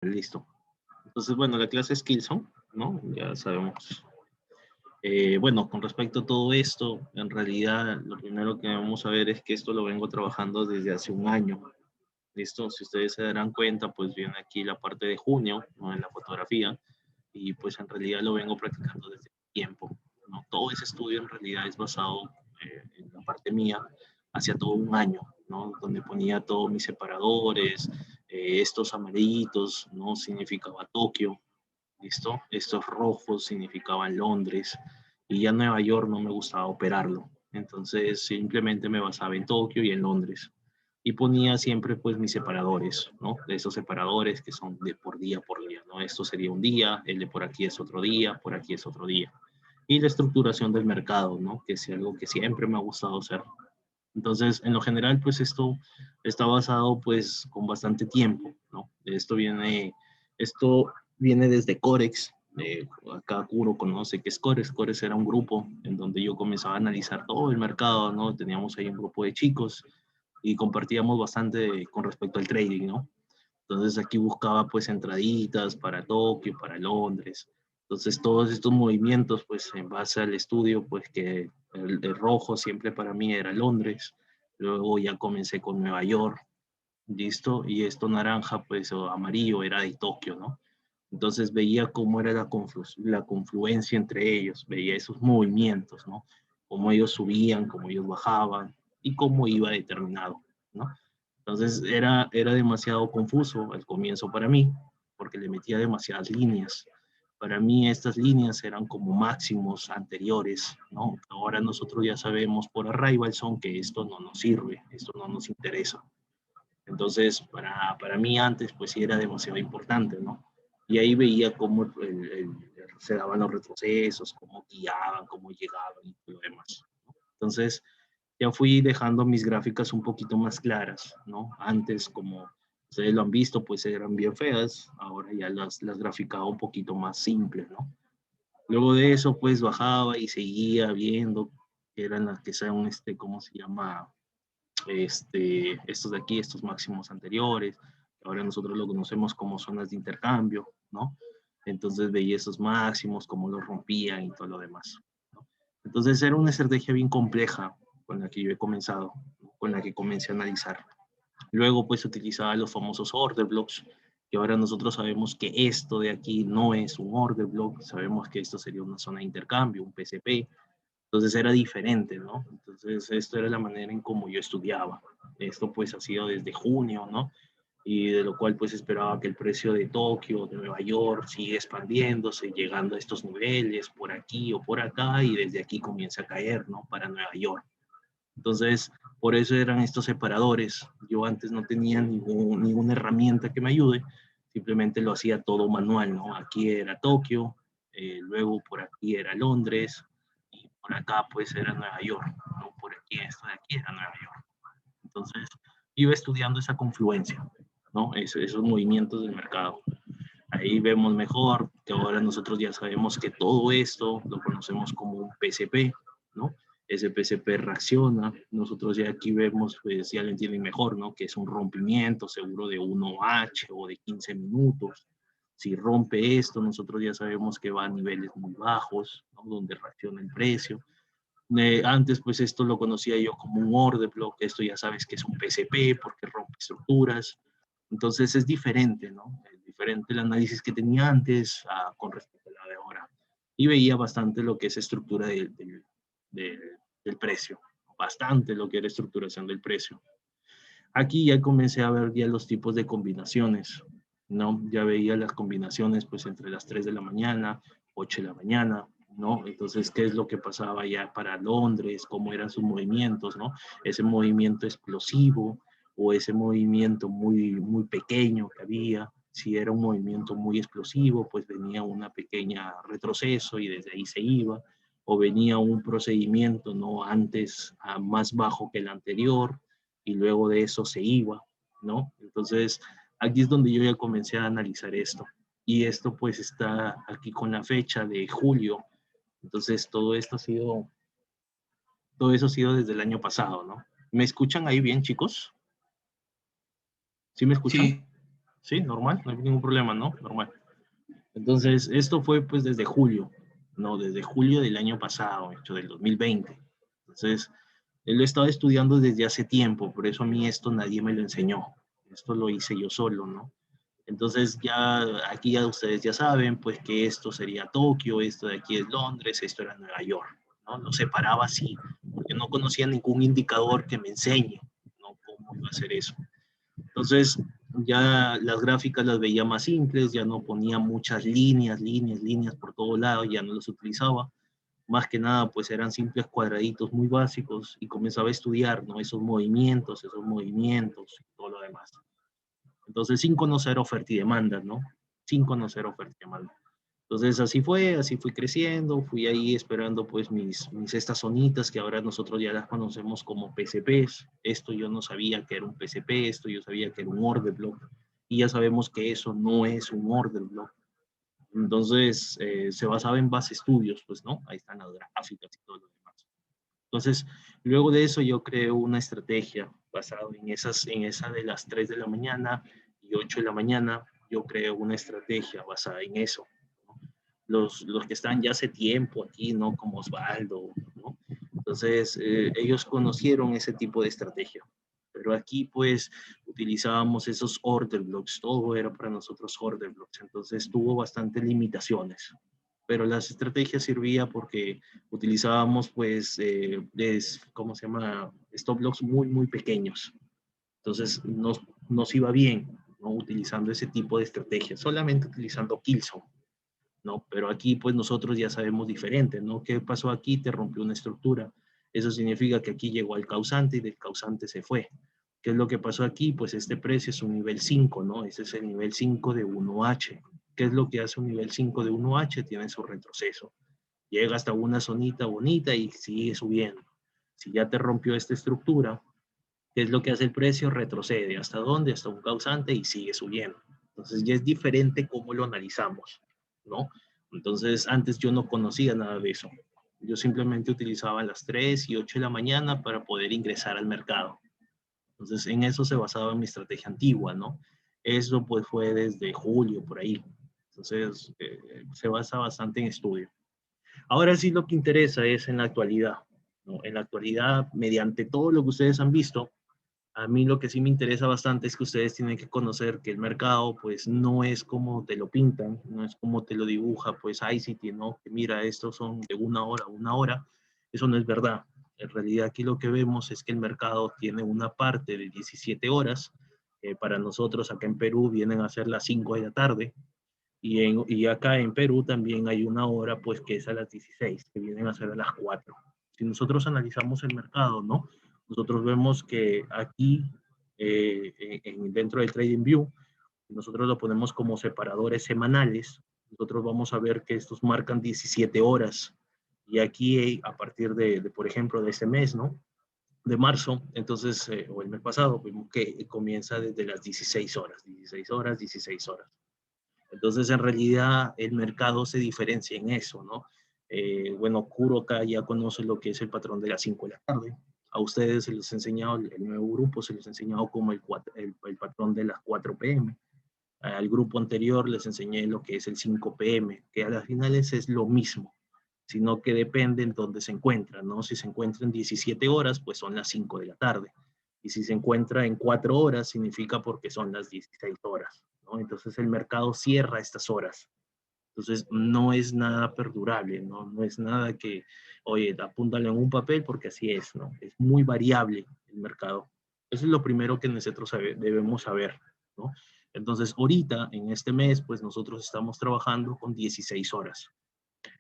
Listo. Entonces, bueno, la clase es Kilson, ¿no? Ya sabemos. Bueno, con respecto a todo esto, en realidad lo primero que vamos a ver es que esto lo vengo trabajando desde hace un año. ¿Listo? Si ustedes se darán cuenta, pues viene aquí la parte de junio, ¿no? En la fotografía, y pues en realidad lo vengo practicando desde tiempo, ¿no? Todo ese estudio en realidad es basado en la parte mía hacia todo un año, ¿no? Donde ponía todos mis separadores, estos amaritos, ¿no? Significaba Tokio, ¿listo? Estos rojos significaban Londres, y ya Nueva York no me gustaba operarlo, entonces simplemente me basaba en Tokio y en Londres. Y ponía siempre pues mis separadores, ¿no? De esos separadores que son de por día, ¿no? Esto sería un día, el de por aquí es otro día, por aquí es otro día. Y la estructuración del mercado, ¿no? Que es algo que siempre me ha gustado hacer. Entonces, en lo general, pues esto está basado pues con bastante tiempo, ¿no? Esto viene desde Corex. Acá Kuro conoce que es Corex. Corex era un grupo en donde yo comenzaba a analizar todo el mercado, ¿no? Teníamos ahí un grupo de chicos y compartíamos bastante con respecto al trading, ¿no? Entonces aquí buscaba pues entraditas para Tokio, para Londres. Entonces todos estos movimientos pues en base al estudio pues que el rojo siempre para mí era Londres. Luego ya comencé con Nueva York, listo, y esto naranja pues o amarillo era de Tokio, ¿no? Entonces veía cómo era la confluencia entre ellos, veía esos movimientos, ¿no? Cómo ellos subían, cómo ellos bajaban y cómo iba determinado, ¿no? Entonces era demasiado confuso al comienzo para mí, porque le metía demasiadas líneas. Para mí estas líneas eran como máximos anteriores, ¿no? Ahora nosotros ya sabemos por Arrivalson que esto no nos sirve, esto no nos interesa. Entonces, para mí antes, pues sí era demasiado importante, ¿no? Y ahí veía cómo se daban los retrocesos, cómo guiaban, cómo llegaban y todo lo demás, ¿no? Entonces, ya fui dejando mis gráficas un poquito más claras, ¿no? Antes, como ustedes lo han visto, pues eran bien feas, ahora ya las graficaba un poquito más simples, ¿no? Luego de eso, pues bajaba y seguía viendo que eran las que son, ¿cómo se llama? Estos de aquí, estos máximos anteriores, que ahora nosotros lo conocemos como zonas de intercambio, ¿no? Entonces veía esos máximos, cómo los rompían y todo lo demás, ¿no? Entonces era una estrategia bien compleja con la que yo he comenzado, ¿no? Con la que comencé a analizar. Luego pues utilizaba los famosos order blocks, que ahora nosotros sabemos que esto de aquí no es un order block, sabemos que esto sería una zona de intercambio, un PCP, entonces era diferente, ¿no? Entonces esto era la manera en cómo yo estudiaba. Esto pues ha sido desde junio, ¿no? Y de lo cual pues esperaba que el precio de Tokio, de Nueva York, siga expandiéndose, llegando a estos niveles, por aquí o por acá, y desde aquí comienza a caer, ¿no? Para Nueva York. Entonces, por eso eran estos separadores. Yo antes no tenía ninguna herramienta que me ayude, simplemente lo hacía todo manual, ¿no? Aquí era Tokio, luego por aquí era Londres, y por acá pues era Nueva York, ¿no? Por aquí, esto de aquí era Nueva York. Entonces, iba estudiando esa confluencia, ¿no? Esos movimientos del mercado. Ahí vemos mejor que ahora nosotros ya sabemos que todo esto lo conocemos como un PCP, ¿no? Ese PCP reacciona, nosotros ya aquí vemos, pues ya lo entienden mejor, ¿no? Que es un rompimiento seguro de 1H o de 15 minutos. Si rompe esto, nosotros ya sabemos que va a niveles muy bajos, ¿no? Donde reacciona el precio. Antes, pues esto lo conocía yo como un order block, esto ya sabes que es un PCP porque rompe estructuras. Entonces es diferente, ¿no? Es diferente el análisis que tenía antes con respecto a la de ahora. Y veía bastante lo que es estructura del, del precio, bastante lo que era estructuración del precio. Aquí ya comencé a ver ya los tipos de combinaciones, ¿no? Ya veía las combinaciones pues entre las 3 de la mañana, 8 de la mañana, ¿no? Entonces, ¿qué es lo que pasaba ya para Londres? ¿Cómo eran sus movimientos, ¿no? Ese movimiento explosivo o ese movimiento muy pequeño que había. Si era un movimiento muy explosivo, pues venía una pequeña retroceso y desde ahí se iba. O venía un procedimiento, ¿no? Antes más bajo que el anterior y luego de eso se iba, ¿no? Entonces, aquí es donde yo ya comencé a analizar esto. Y esto pues está aquí con la fecha de julio. Entonces, todo eso ha sido desde el año pasado, ¿no? ¿Me escuchan ahí bien, chicos? ¿Sí me escuchan? Sí, Sí, normal, no hay ningún problema, ¿no? Normal. Entonces, esto fue pues desde julio, ¿no? Desde julio del año pasado, hecho del 2020. Entonces, él lo estaba estudiando desde hace tiempo, por eso a mí esto nadie me lo enseñó. Esto lo hice yo solo, ¿no? Entonces ya aquí ya ustedes ya saben, pues que esto sería Tokio, esto de aquí es Londres, esto era Nueva York, ¿no? Lo separaba así, porque no conocía ningún indicador que me enseñe, ¿no? Cómo iba a hacer eso. Entonces, ya las gráficas las veía más simples, ya no ponía muchas líneas por todo lado, ya no las utilizaba. Más que nada, pues eran simples cuadraditos muy básicos y comenzaba a estudiar, ¿no? Esos movimientos y todo lo demás. Entonces, sin conocer oferta y demanda, ¿no? Sin conocer oferta y demanda. Entonces, así fui creciendo, fui ahí esperando pues mis estas zonitas que ahora nosotros ya las conocemos como PCPs. Esto yo no sabía que era un PCP, esto yo sabía que era un order block. Y ya sabemos que eso no es un order block. Entonces, se basaba en base estudios, pues, ¿no? Ahí están las gráficas y todo lo demás. Entonces, luego de eso yo creé una estrategia basada en esa de las 3 de la mañana y 8 de la mañana. Yo creé una estrategia basada en eso, ¿no? Los que están ya hace tiempo aquí, ¿no? Como Osvaldo, ¿no? Entonces, ellos conocieron ese tipo de estrategia. Pero aquí, pues, utilizábamos esos order blocks. Todo era para nosotros order blocks. Entonces, tuvo bastantes limitaciones. Pero las estrategias servía porque utilizábamos, pues, ¿cómo se llama? Stop blocks muy pequeños. Entonces, nos iba bien, ¿no? Utilizando ese tipo de estrategias, solamente utilizando Killzone, ¿no? Pero aquí pues nosotros ya sabemos diferente, ¿no? ¿Qué pasó aquí? Te rompió una estructura. Eso significa que aquí llegó al causante y del causante se fue. ¿Qué es lo que pasó aquí? Pues este precio es un nivel 5, ¿no? Ese es el nivel 5 de 1H. ¿Qué es lo que hace un nivel 5 de 1H? Tiene su retroceso. Llega hasta una zonita bonita y sigue subiendo. Si ya te rompió esta estructura, ¿qué es lo que hace el precio? Retrocede. ¿Hasta dónde? Hasta un causante y sigue subiendo. Entonces ya es diferente cómo lo analizamos, ¿no? Entonces antes yo no conocía nada de eso. Yo simplemente utilizaba las 3 y 8 de la mañana para poder ingresar al mercado. Entonces en eso se basaba mi estrategia antigua, ¿no? Eso pues fue desde julio, por ahí. Entonces se basa bastante en estudio. Ahora sí lo que interesa es en la actualidad, ¿no? En la actualidad, mediante todo lo que ustedes han visto, a mí lo que sí me interesa bastante es que ustedes tienen que conocer que el mercado pues no es como te lo pintan, no es como te lo dibuja pues ICT, ¿no? Que mira, estos son de una hora. Eso no es verdad. En realidad aquí lo que vemos es que el mercado tiene una parte de 17 horas, para nosotros acá en Perú vienen a ser las 5 de la tarde, y acá en Perú también hay una hora pues que es a las 16, que vienen a ser a las 4. Si nosotros analizamos el mercado, ¿no? Nosotros vemos que aquí, dentro del TradingView, nosotros lo ponemos como separadores semanales. Nosotros vamos a ver que estos marcan 17 horas. Y aquí, a partir por ejemplo, de este mes, ¿no? De marzo, entonces, o el mes pasado, vimos que comienza desde las 16 horas, 16 horas, 16 horas. Entonces, en realidad, el mercado se diferencia en eso, ¿no? Bueno, Kuroka ya conoce lo que es el patrón de las 5 de la tarde. A ustedes se les ha enseñado, el nuevo grupo se les ha enseñado como el patrón de las 4 p.m. Al grupo anterior les enseñé lo que es el 5 p.m., que a las finales es lo mismo, sino que depende en dónde se encuentran, ¿no? Si se encuentra en 17 horas, pues son las 5 de la tarde. Y si se encuentra en 4 horas, significa porque son las 16 horas, ¿no? Entonces el mercado cierra estas horas. Entonces no es nada perdurable, ¿no? No es nada que, oye, apúntale en un papel porque así es, ¿no? Es muy variable el mercado. Eso es lo primero que nosotros debemos saber, ¿no? Entonces ahorita, en este mes, pues nosotros estamos trabajando con 16 horas.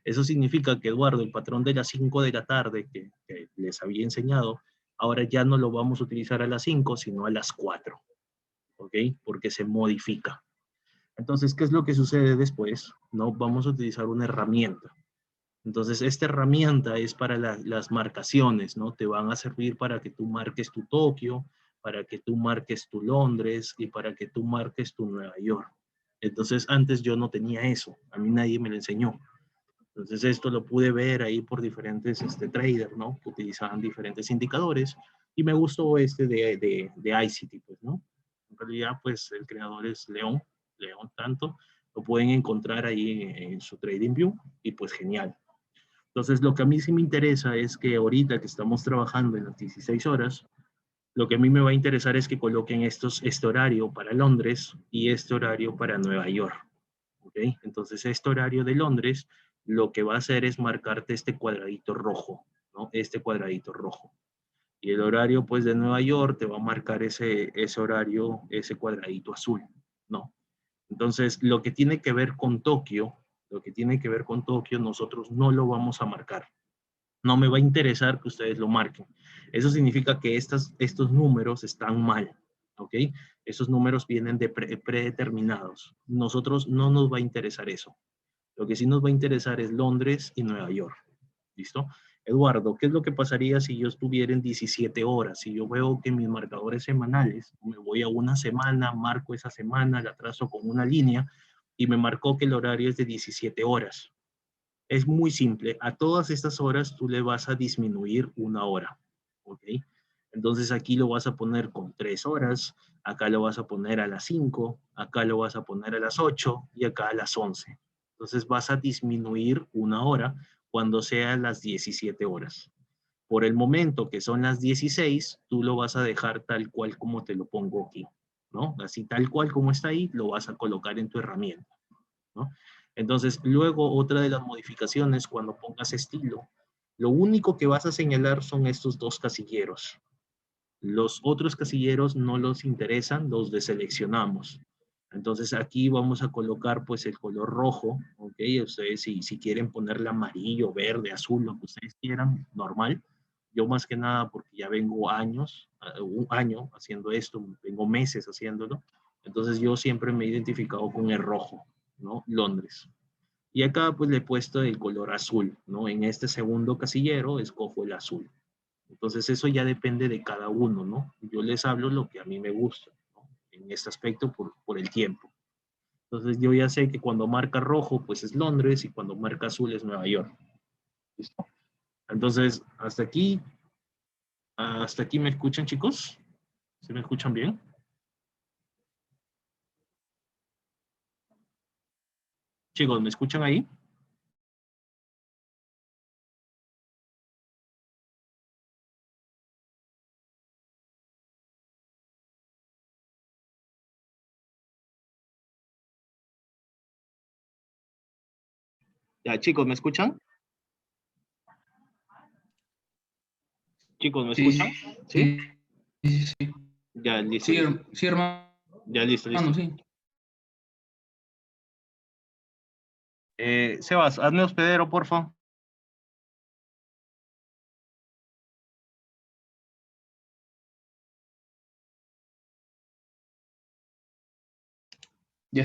Eso significa que, Eduardo, el patrón de las 5 de la tarde que les había enseñado, ahora ya no lo vamos a utilizar a las 5, sino a las 4, ¿ok? Porque se modifica. Entonces, ¿qué es lo que sucede después? No, vamos a utilizar una herramienta. Entonces, esta herramienta es para las marcaciones, ¿no? Te van a servir para que tú marques tu Tokio, para que tú marques tu Londres y para que tú marques tu Nueva York. Entonces, antes yo no tenía eso. A mí nadie me lo enseñó. Entonces esto lo pude ver ahí por diferentes traders, ¿no? Que utilizaban diferentes indicadores y me gustó de ICT, pues, ¿no? En realidad, pues el creador es León tanto, lo pueden encontrar ahí en su TradingView y pues genial. Entonces, lo que a mí sí me interesa es que ahorita que estamos trabajando en las 16 horas, lo que a mí me va a interesar es que coloquen este horario para Londres y este horario para Nueva York. ¿Ok? Entonces, este horario de Londres lo que va a hacer es marcarte este cuadradito rojo, ¿no? Este cuadradito rojo. Y el horario, pues, de Nueva York te va a marcar ese horario, ese cuadradito azul, ¿no? Entonces, lo que tiene que ver con Tokio, nosotros no lo vamos a marcar. No me va a interesar que ustedes lo marquen. Eso significa que estos números están mal, ¿ok? Esos números vienen de predeterminados. Nosotros no nos va a interesar eso. Lo que sí nos va a interesar es Londres y Nueva York. ¿Listo? Eduardo, ¿qué es lo que pasaría si yo estuviera en 17 horas? Si yo veo que mis marcadores semanales, me voy a una semana, marco esa semana, la trazo con una línea y me marcó que el horario es de 17 horas. Es muy simple. A todas estas horas tú le vas a disminuir una hora. ¿Ok? Entonces aquí lo vas a poner con 3 horas, acá lo vas a poner a las 5, acá lo vas a poner a las 8 y acá a las 11. Entonces vas a disminuir una hora cuando sean las 17 horas. Por el momento que son las 16, tú lo vas a dejar tal cual como te lo pongo aquí, ¿no? Así tal cual como está ahí, lo vas a colocar en tu herramienta, ¿no? Entonces, luego otra de las modificaciones, cuando pongas estilo, lo único que vas a señalar son estos dos casilleros. Los otros casilleros no los interesan, los deseleccionamos. Entonces aquí vamos a colocar pues el color rojo, ¿ok? Ustedes si quieren ponerle amarillo, verde, azul, lo que ustedes quieran, normal. Yo más que nada porque ya vengo años, un año haciendo esto, vengo meses haciéndolo. Entonces yo siempre me he identificado con el rojo, ¿no? Londres. Y acá pues le he puesto el color azul, ¿no? En este segundo casillero escojo el azul. Entonces eso ya depende de cada uno, ¿no? Yo les hablo lo que a mí me gusta, ¿no? En este aspecto por el tiempo. Entonces yo ya sé que cuando marca rojo pues es Londres y cuando marca azul es Nueva York. ¿Listo? Entonces hasta aquí me escuchan, chicos. ¿Sí me escuchan bien? Chicos, ¿me escuchan ahí? Ya, chicos, ¿me escuchan? Chicos, ¿me Sí, escuchan? ¿Sí? sí, sí, sí. Ya, listo, Sí, listo. sí, hermano, Ya, listo, listo. sí. Sebas, hazme hospedero, porfa. Ya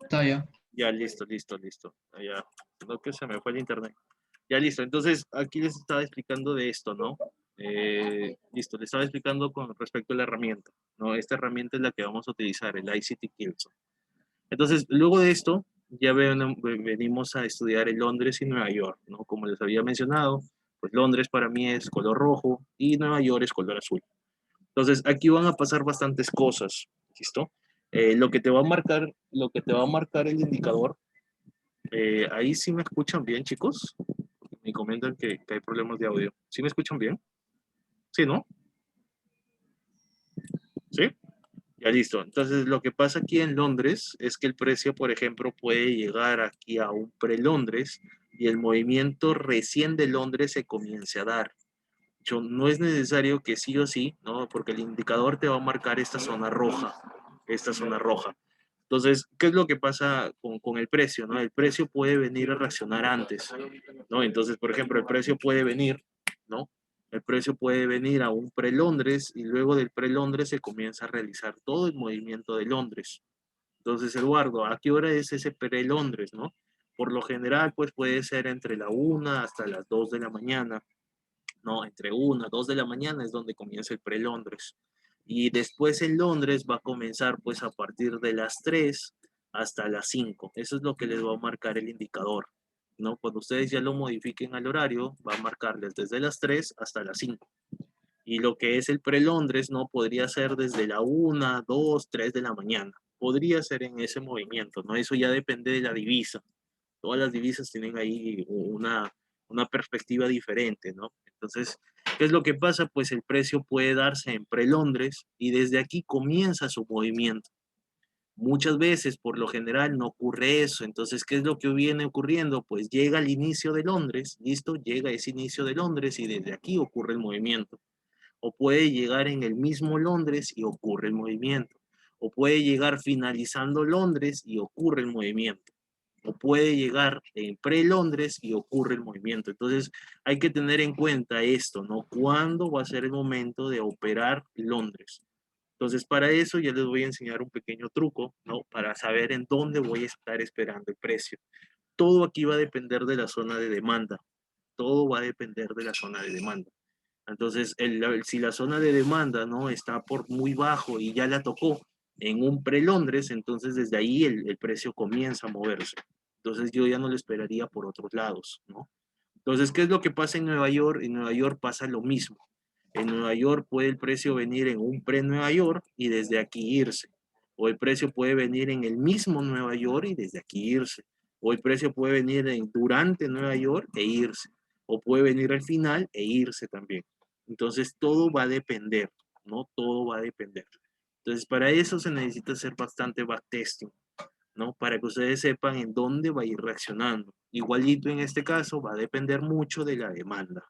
está, ya. Ya, listo, listo, listo. Ya, creo que se me fue el internet. Ya, listo. Entonces, aquí les estaba explicando de esto, ¿no? Listo, les estaba explicando con respecto a la herramienta, ¿no? Esta herramienta es la que vamos a utilizar, el ICT Kilson. Entonces, luego de esto, ya venimos a estudiar en Londres y Nueva York, ¿no? Como les había mencionado, pues Londres para mí es color rojo y Nueva York es color azul. Entonces, aquí van a pasar bastantes cosas, ¿listo? Lo que te va a marcar el indicador, ahí sí me escuchan bien, chicos. Me comentan que hay problemas de audio. ¿Sí me escuchan bien? Sí, ¿no? Sí. Ya listo. Entonces, lo que pasa aquí en Londres es que el precio, por ejemplo, puede llegar aquí a un pre-Londres y el movimiento recién de Londres se comience a dar. No es necesario que sí o sí, ¿no? Porque el indicador te va a marcar esta zona roja, esta zona roja. Entonces, ¿qué es lo que pasa con el precio, ¿no? El precio puede venir a reaccionar antes, ¿no? Entonces, por ejemplo, el precio puede venir, ¿no? El precio puede venir a un pre-Londres y luego del pre-Londres se comienza a realizar todo el movimiento de Londres. Entonces, Eduardo, ¿a qué hora es ese pre-Londres, no? Por lo general, pues puede ser entre la 1 hasta las 2 de la mañana, ¿no? Entre 1 a 2 de la mañana es donde comienza el pre-Londres. Y después en Londres va a comenzar pues a partir de las 3 hasta las 5. Eso es lo que les va a marcar el indicador, ¿no? Cuando ustedes ya lo modifiquen al horario, va a marcarles desde las 3 hasta las 5. Y lo que es el pre-Londres, ¿no? Podría ser desde la 1, 2, 3 de la mañana. Podría ser en ese movimiento, ¿no? Eso ya depende de la divisa. Todas las divisas tienen ahí una perspectiva diferente, ¿no? Entonces, ¿qué es lo que pasa? Pues el precio puede darse en pre-Londres y desde aquí comienza su movimiento. Muchas veces, por lo general, no ocurre eso. Entonces, ¿qué es lo que viene ocurriendo? Pues llega el inicio de Londres, ¿listo? Llega ese inicio de Londres y desde aquí ocurre el movimiento. O puede llegar en el mismo Londres y ocurre el movimiento. O puede llegar finalizando Londres y ocurre el movimiento. O puede llegar en pre-Londres y ocurre el movimiento. Entonces hay que tener en cuenta esto, ¿no? ¿Cuándo va a ser el momento de operar Londres? Entonces para eso ya les voy a enseñar un pequeño truco, ¿no? Para saber en dónde voy a estar esperando el precio. Todo aquí va a depender de la zona de demanda. Todo va a depender de la zona de demanda. Entonces, si la zona de demanda no está por muy bajo y ya la tocó en un pre-Londres, entonces desde ahí el precio comienza a moverse. Entonces yo ya no lo esperaría por otros lados, ¿no? Entonces, ¿qué es lo que pasa en Nueva York? En Nueva York pasa lo mismo. En Nueva York puede el precio venir en un pre-Nueva York y desde aquí irse. O el precio puede venir en el mismo Nueva York y desde aquí irse. O el precio puede venir durante Nueva York e irse. O puede venir al final e irse también. Entonces todo va a depender, ¿no? Todo va a depender. Entonces para eso se necesita hacer bastante backtesting, ¿no? Para que ustedes sepan en dónde va a ir reaccionando. Igualito en este caso va a depender mucho de la demanda,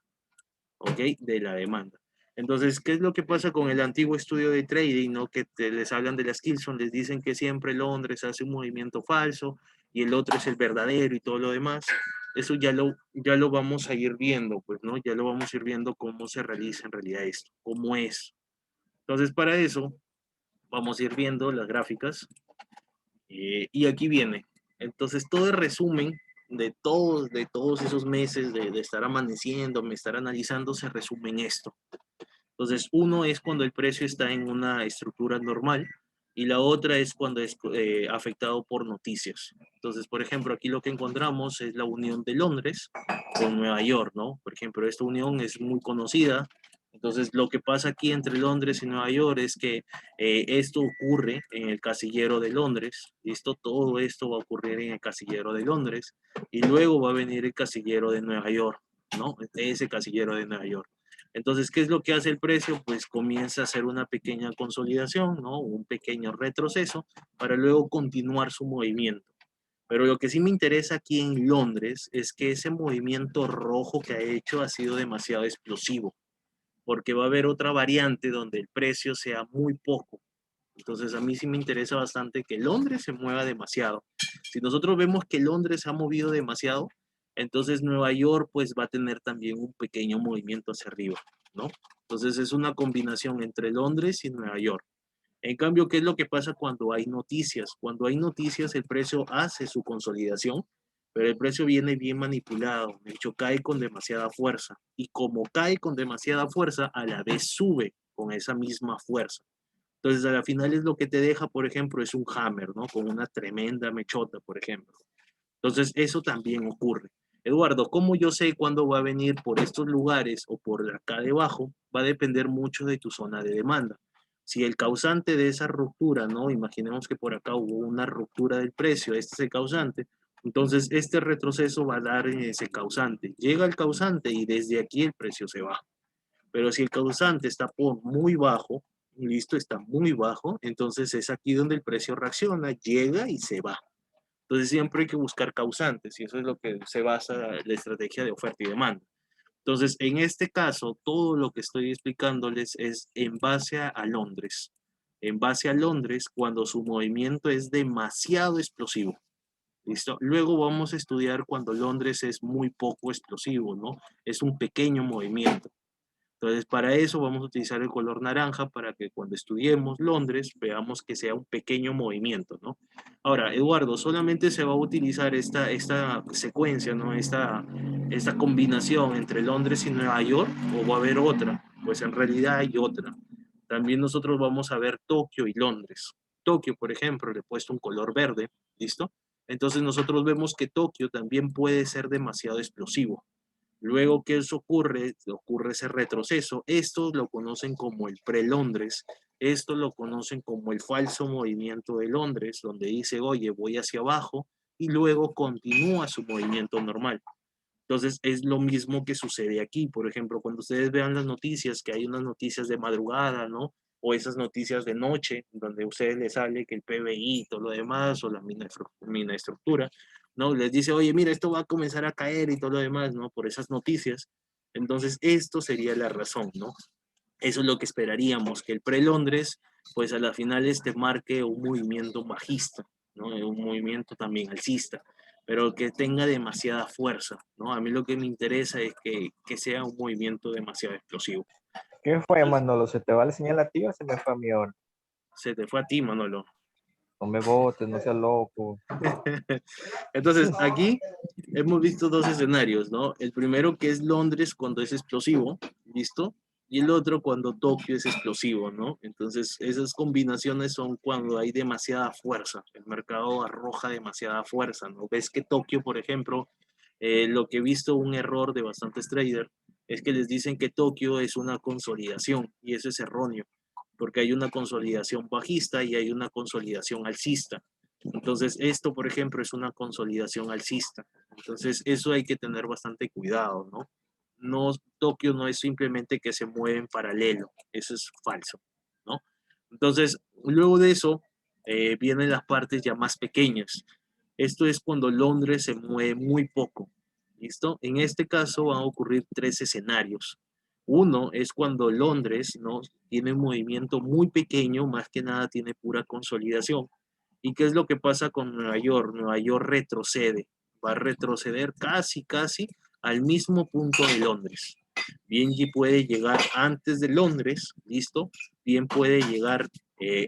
¿ok? De la demanda. Entonces, ¿qué es lo que pasa con el antiguo estudio de trading, ¿no? Que les hablan de las Kilson, les dicen que siempre Londres hace un movimiento falso y el otro es el verdadero y todo lo demás. Eso ya lo vamos a ir viendo, pues, ¿no? Ya lo vamos a ir viendo cómo se realiza en realidad esto, cómo es. Entonces, para eso, vamos a ir viendo las gráficas. Y aquí viene. Entonces, todo el resumen de todos esos meses de estar amaneciendo, me estar analizando, se resume en esto. Entonces, uno es cuando el precio está en una estructura normal y la otra es cuando es afectado por noticias. Entonces, por ejemplo, aquí lo que encontramos es la unión de Londres con Nueva York, ¿no? Por ejemplo, esta unión es muy conocida. Entonces, lo que pasa aquí entre Londres y Nueva York es que esto ocurre en el casillero de Londres, ¿listo? Todo esto va a ocurrir en el casillero de Londres y luego va a venir el casillero de Nueva York, ¿no? Ese casillero de Nueva York. Entonces, ¿qué es lo que hace el precio? Pues comienza a hacer una pequeña consolidación, ¿no? Un pequeño retroceso para luego continuar su movimiento. Pero lo que sí me interesa aquí en Londres es que ese movimiento rojo que ha hecho ha sido demasiado explosivo, porque va a haber otra variante donde el precio sea muy poco. Entonces a mí sí me interesa bastante que Londres se mueva demasiado. Si nosotros vemos que Londres se ha movido demasiado, entonces Nueva York pues va a tener también un pequeño movimiento hacia arriba, ¿no? Entonces es una combinación entre Londres y Nueva York. En cambio, ¿qué es lo que pasa cuando hay noticias? Cuando hay noticias, el precio hace su consolidación, pero el precio viene bien manipulado, de hecho cae con demasiada fuerza. Y como cae con demasiada fuerza, a la vez sube con esa misma fuerza. Entonces, a la final es lo que te deja, por ejemplo, es un hammer, ¿no? Con una tremenda mechota, por ejemplo. Entonces, eso también ocurre. Eduardo, ¿cómo yo sé cuándo va a venir por estos lugares o por acá debajo? Va a depender mucho de tu zona de demanda. Si el causante de esa ruptura, ¿no? Imaginemos que por acá hubo una ruptura del precio, este es el causante, entonces este retroceso va a dar en ese causante. Llega el causante y desde aquí el precio se va. Pero si el causante está por muy bajo, listo, está muy bajo, entonces es aquí donde el precio reacciona, llega y se va. Entonces siempre hay que buscar causantes y eso es lo que se basa la estrategia de oferta y demanda. Entonces, en este caso, todo lo que estoy explicándoles es en base a Londres. En base a Londres, cuando su movimiento es demasiado explosivo. ¿Listo? Luego vamos a estudiar cuando Londres es muy poco explosivo, ¿no? Es un pequeño movimiento. Entonces, para eso vamos a utilizar el color naranja para que cuando estudiemos Londres veamos que sea un pequeño movimiento, ¿no? Ahora, Eduardo, solamente se va a utilizar esta secuencia, ¿no? Esta combinación entre Londres y Nueva York, o va a haber otra. Pues en realidad hay otra. También nosotros vamos a ver Tokio y Londres. Tokio, por ejemplo, le he puesto un color verde, ¿listo? Entonces nosotros vemos que Tokio también puede ser demasiado explosivo. Luego que eso ocurre ese retroceso. Esto lo conocen como el pre-Londres. Esto lo conocen como el falso movimiento de Londres, donde dice, oye, voy hacia abajo, y luego continúa su movimiento normal. Entonces es lo mismo que sucede aquí. Por ejemplo, cuando ustedes vean las noticias, que hay unas noticias de madrugada, ¿no? O esas noticias de noche, donde a ustedes les sale que el PBI y todo lo demás, o la mina estructura, ¿no? Les dice, oye, mira, esto va a comenzar a caer y todo lo demás, ¿no? Por esas noticias. Entonces, esto sería la razón, ¿no? Eso es lo que esperaríamos, que el pre-Londres, pues a la final este marque un movimiento bajista, ¿no? Un movimiento también alcista, pero que tenga demasiada fuerza, ¿no? A mí lo que me interesa es que sea un movimiento demasiado explosivo. ¿Qué fue, Manolo? ¿Se te va la señal a ti o se me fue a mi hora? Se te fue a ti, Manolo. No me botes, no seas loco. Entonces, aquí hemos visto dos escenarios, ¿no? El primero que es Londres cuando es explosivo, ¿listo? Y el otro cuando Tokio es explosivo, ¿no? Entonces, esas combinaciones son cuando hay demasiada fuerza. El mercado arroja demasiada fuerza, ¿no? Ves que Tokio, por ejemplo, lo que he visto un error de bastantes traders es que les dicen que Tokio es una consolidación y eso es erróneo, porque hay una consolidación bajista y hay una consolidación alcista. Entonces, esto, por ejemplo, es una consolidación alcista. Entonces, eso hay que tener bastante cuidado, ¿no? No, Tokio no es simplemente que se mueve en paralelo, eso es falso, ¿no? Entonces, luego de eso, vienen las partes ya más pequeñas. Esto es cuando Londres se mueve muy poco, ¿listo? En este caso van a ocurrir tres escenarios. Uno es cuando Londres, ¿no? Tiene un movimiento muy pequeño, más que nada tiene pura consolidación. ¿Y qué es lo que pasa con Nueva York? Nueva York retrocede, va a retroceder casi al mismo punto de Londres. Bien puede llegar antes de Londres, ¿listo? Bien puede llegar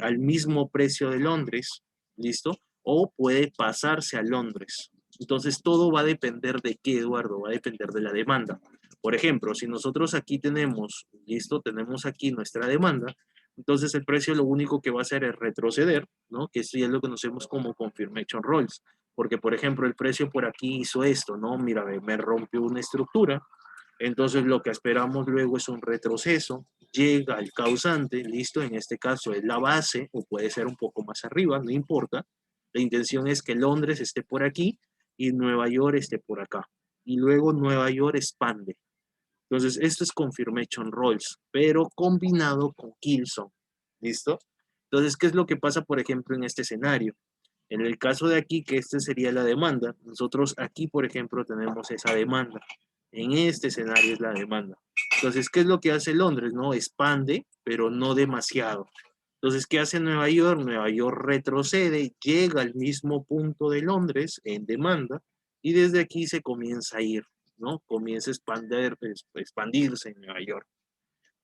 al mismo precio de Londres, ¿listo? O puede pasarse a Londres. Entonces todo va a depender de qué, Eduardo, va a depender de la demanda. Por ejemplo, si nosotros aquí tenemos, listo, tenemos aquí nuestra demanda, entonces el precio lo único que va a hacer es retroceder, ¿no? Que eso ya es lo que conocemos como confirmation rolls. Porque, por ejemplo, el precio por aquí hizo esto, ¿no? Mira, me rompió una estructura. Entonces lo que esperamos luego es un retroceso, llega el causante, listo, en este caso es la base, o puede ser un poco más arriba, no importa. La intención es que Londres esté por aquí y Nueva York esté por acá. Y luego Nueva York expande. Entonces, esto es confirmation rolls, pero combinado con Kilson. ¿Listo? Entonces, ¿qué es lo que pasa, por ejemplo, en este escenario? En el caso de aquí, que este sería la demanda, nosotros aquí, por ejemplo, tenemos esa demanda. En este escenario es la demanda. Entonces, ¿qué es lo que hace Londres? ¿No? Expande, pero no demasiado. Entonces, ¿qué hace Nueva York? Nueva York retrocede, llega al mismo punto de Londres en demanda y desde aquí se comienza a ir, ¿no? Comienza a expandirse en Nueva York.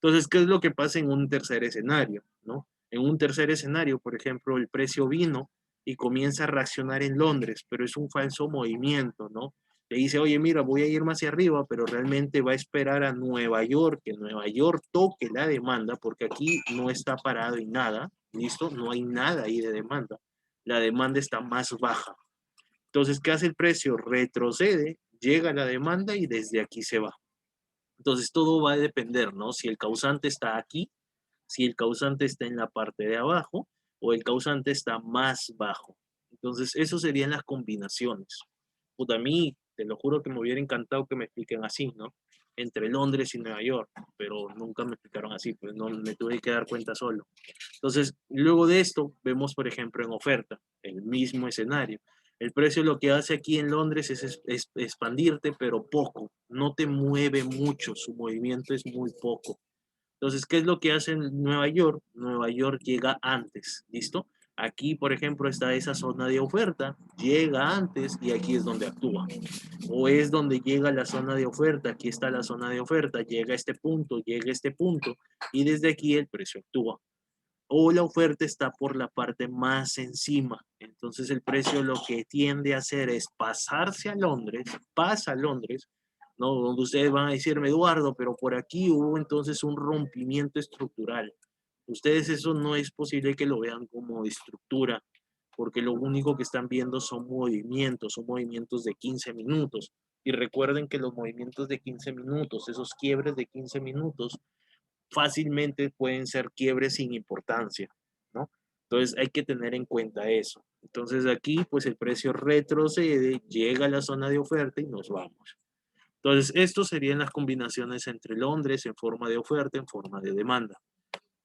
Entonces, ¿qué es lo que pasa en un tercer escenario, ¿no? En un tercer escenario, por ejemplo, el precio vino y comienza a reaccionar en Londres, pero es un falso movimiento, ¿no? Le dice, oye, mira, voy a ir más hacia arriba, pero realmente va a esperar a Nueva York, que Nueva York toque la demanda, porque aquí no está parado y nada, ¿listo? No hay nada ahí de demanda. La demanda está más baja. Entonces, ¿qué hace el precio? Retrocede, llega la demanda y desde aquí se va. Entonces, todo va a depender, ¿no? Si el causante está aquí, si el causante está en la parte de abajo o el causante está más bajo. Entonces, eso serían las combinaciones. Puta, a mí, te lo juro que me hubiera encantado que me expliquen así, ¿no? Entre Londres y Nueva York, pero nunca me explicaron así, pues no me tuve que dar cuenta solo. Entonces, luego de esto, vemos, por ejemplo, en oferta, el mismo escenario. El precio lo que hace aquí en Londres es expandirte, pero poco, no te mueve mucho, su movimiento es muy poco. Entonces, ¿qué es lo que hace en Nueva York? Nueva York llega antes, ¿listo? Aquí, por ejemplo, está esa zona de oferta, llega antes y aquí es donde actúa. O es donde llega la zona de oferta, aquí está la zona de oferta, llega a este punto y desde aquí el precio actúa. O la oferta está por la parte más encima. Entonces el precio lo que tiende a hacer es pasarse a Londres, pasa a Londres, ¿no? Donde ustedes van a decirme, Eduardo, pero por aquí hubo entonces un rompimiento estructural. Ustedes eso no es posible que lo vean como estructura, porque lo único que están viendo son movimientos de 15 minutos. Y recuerden que los movimientos de 15 minutos, esos quiebres de 15 minutos, fácilmente pueden ser quiebres sin importancia, ¿no? Entonces hay que tener en cuenta eso. Entonces aquí pues el precio retrocede, llega a la zona de oferta y nos vamos. Entonces estos serían las combinaciones entre Londres en forma de oferta, en forma de demanda.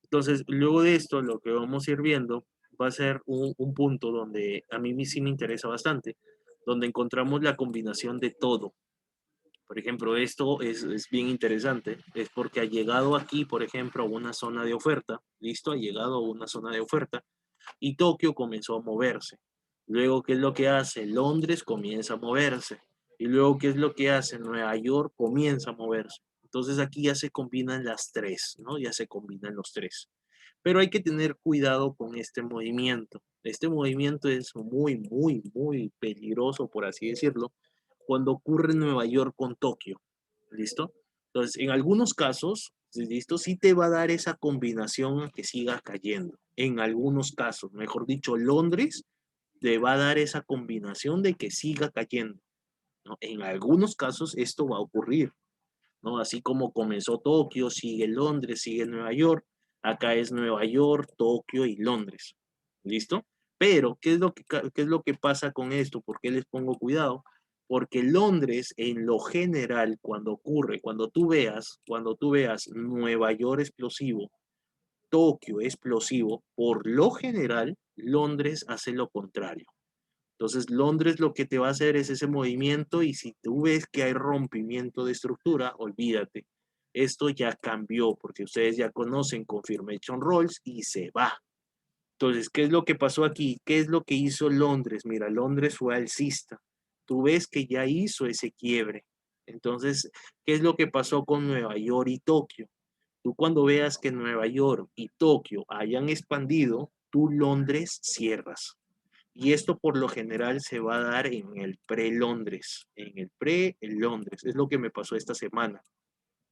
Entonces luego de esto lo que vamos a ir viendo va a ser un punto donde a mí sí me interesa bastante, donde encontramos la combinación de todo. Por ejemplo, esto es bien interesante, es porque ha llegado aquí, por ejemplo, a una zona de oferta, listo, ha llegado a una zona de oferta y Tokio comenzó a moverse. Luego, ¿qué es lo que hace? Londres comienza a moverse. Y luego, ¿qué es lo que hace? Nueva York comienza a moverse. Entonces aquí ya se combinan las tres, ¿no? Ya se combinan los tres. Pero hay que tener cuidado con este movimiento. Este movimiento es muy peligroso, por así decirlo, cuando ocurre en Nueva York con Tokio. ¿Listo? Entonces, en algunos casos, ¿listo? Sí te va a dar esa combinación a que siga cayendo. En algunos casos, mejor dicho, Londres te va a dar esa combinación de que siga cayendo, ¿no? En algunos casos esto va a ocurrir, ¿no? Así como comenzó Tokio, sigue Londres, sigue Nueva York, acá es Nueva York, Tokio y Londres. ¿Listo? Pero, ¿qué es lo que pasa con esto? ¿Por qué les pongo cuidado? Porque Londres, en lo general, cuando ocurre, cuando tú veas Nueva York explosivo, Tokio explosivo, por lo general, Londres hace lo contrario. Entonces, Londres lo que te va a hacer es ese movimiento y si tú ves que hay rompimiento de estructura, olvídate. Esto ya cambió porque ustedes ya conocen Confirmation Rolls y se va. Entonces, ¿qué es lo que pasó aquí? ¿Qué es lo que hizo Londres? Mira, Londres fue alcista. Tú ves que ya hizo ese quiebre. Entonces, ¿qué es lo que pasó con Nueva York y Tokio? Tú cuando veas que Nueva York y Tokio hayan expandido, tú Londres cierras. Y esto por lo general se va a dar en el pre-Londres, en el pre-Londres. Es lo que me pasó esta semana.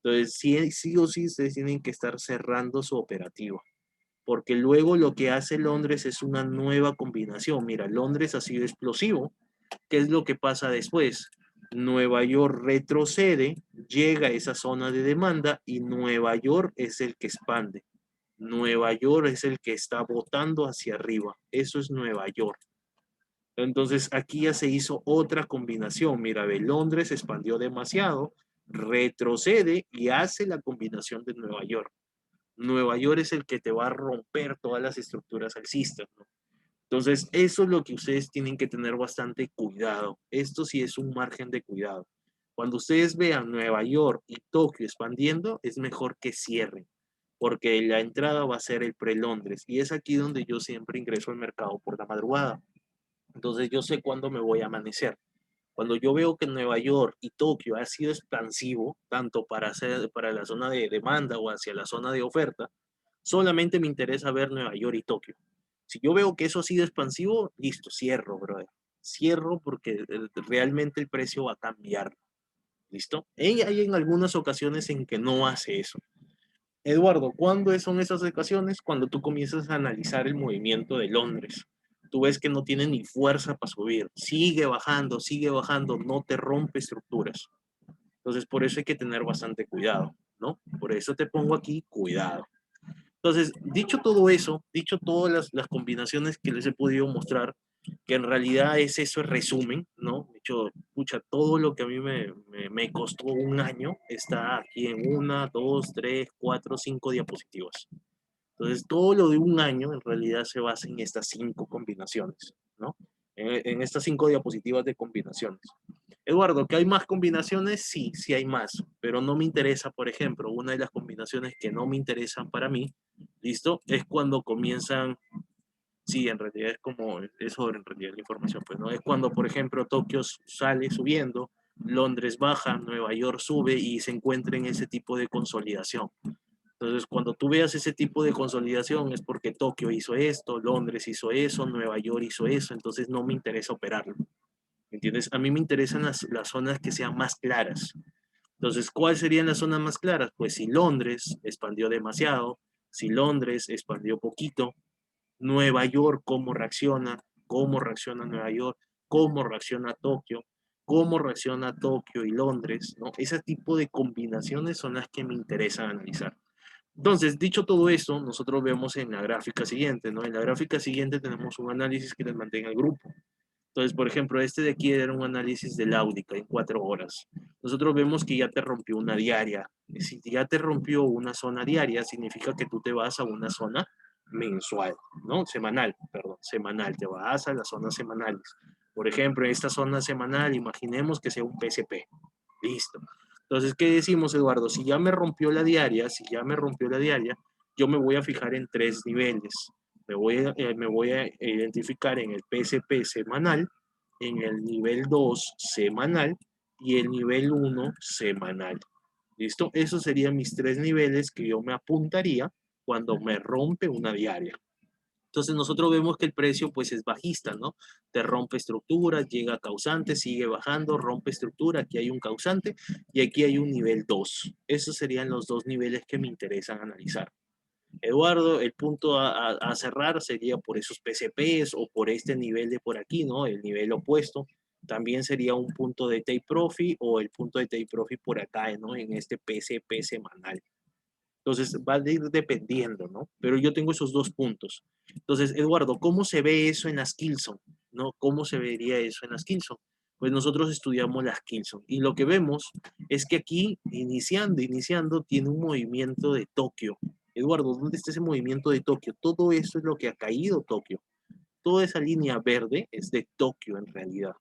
Entonces, sí o sí, ustedes tienen que estar cerrando su operativo. Porque luego lo que hace Londres es una nueva combinación. Mira, Londres ha sido explosivo. ¿Qué es lo que pasa después? Nueva York retrocede, llega a esa zona de demanda y Nueva York es el que expande. Nueva York es el que está botando hacia arriba. Eso es Nueva York. Entonces aquí ya se hizo otra combinación. Mira, ve, Londres expandió demasiado, retrocede y hace la combinación de Nueva York. Nueva York es el que te va a romper todas las estructuras alcistas, ¿no? Entonces, eso es lo que ustedes tienen que tener bastante cuidado. Esto sí es un margen de cuidado. Cuando ustedes vean Nueva York y Tokio expandiendo, es mejor que cierren, porque la entrada va a ser el pre-Londres. Y es aquí donde yo siempre ingreso al mercado por la madrugada. Entonces, yo sé cuándo me voy a amanecer. Cuando yo veo que Nueva York y Tokio ha sido expansivo, tanto para la zona de demanda o hacia la zona de oferta, solamente me interesa ver Nueva York y Tokio. Si yo veo que eso ha sido expansivo, listo, cierro, brother. Cierro porque realmente el precio va a cambiar. ¿Listo? Hay en algunas ocasiones en que no hace eso. Eduardo, ¿cuándo son esas ocasiones? Cuando tú comienzas a analizar el movimiento de Londres. Tú ves que no tiene ni fuerza para subir. Sigue bajando, no te rompe estructuras. Entonces, por eso hay que tener bastante cuidado, ¿no? Por eso te pongo aquí, cuidado. Entonces, dicho todo eso, dicho todas las combinaciones que les he podido mostrar, que en realidad es eso el resumen, ¿no? De hecho, pucha, todo lo que a mí me costó un año está aquí en una, dos, tres, cuatro, cinco diapositivas. Entonces, todo lo de un año en realidad se basa en estas cinco combinaciones, ¿no? En estas cinco diapositivas de combinaciones. Eduardo, ¿que hay más combinaciones? Sí, sí hay más, pero no me interesa, por ejemplo, una de las combinaciones que no me interesan para mí, ¿listo? Es cuando comienzan, sí, en realidad es como, es sobre en realidad la información, pues, ¿no? Es cuando, por ejemplo, Tokio sale subiendo, Londres baja, Nueva York sube y se encuentra en ese tipo de consolidación. Entonces, cuando tú veas ese tipo de consolidación es porque Tokio hizo esto, Londres hizo eso, Nueva York hizo eso, entonces no me interesa operarlo. ¿Entiendes? A mí me interesan las zonas que sean más claras. Entonces, ¿cuáles serían las zonas más claras? Pues si Londres expandió demasiado, si Londres expandió poquito, Nueva York, cómo reacciona Nueva York, cómo reacciona Tokio. cómo reacciona Tokio y Londres, ¿no? Ese tipo de combinaciones son las que me interesan analizar. Entonces, dicho todo esto, nosotros vemos en la gráfica siguiente, ¿no? En la gráfica siguiente tenemos un análisis que les mantenga el grupo. Entonces, por ejemplo, este de aquí era un análisis del Audica en 4 horas. Nosotros vemos que ya te rompió una diaria. Si ya te rompió una zona diaria, significa que tú te vas a una zona mensual, ¿no? Semanal, perdón, semanal. Te vas a las zonas semanales. Por ejemplo, esta zona semanal, imaginemos que sea un PCP. Listo. Entonces, ¿qué decimos, Eduardo? Si ya me rompió la diaria, yo me voy a fijar en 3 niveles. Me voy a identificar en el PSP semanal, en el nivel 2 semanal y el nivel 1 semanal. ¿Listo? Esos serían mis 3 niveles que yo me apuntaría cuando me rompe una diaria. Entonces nosotros vemos que el precio pues es bajista, ¿no? Te rompe estructuras, llega a causante, sigue bajando, rompe estructura, aquí hay un causante y aquí hay un nivel 2. Esos serían los 2 niveles que me interesan analizar. Eduardo, el punto a cerrar sería por esos PCPs o por este nivel de por aquí, ¿no? El nivel opuesto. También sería un punto de take profit o el punto de take profit por acá, ¿no? En este PCP semanal. Entonces va a ir dependiendo, ¿no? Pero yo tengo esos 2 puntos. Entonces, Eduardo, ¿cómo se ve eso en las Kilson? ¿No? ¿Cómo se vería eso en las Kilson? Pues nosotros estudiamos las Kilson y lo que vemos es que aquí, iniciando, tiene un movimiento de Tokio. Eduardo, ¿dónde está ese movimiento de Tokio? Todo eso es lo que ha caído Tokio. Toda esa línea verde es de Tokio en realidad.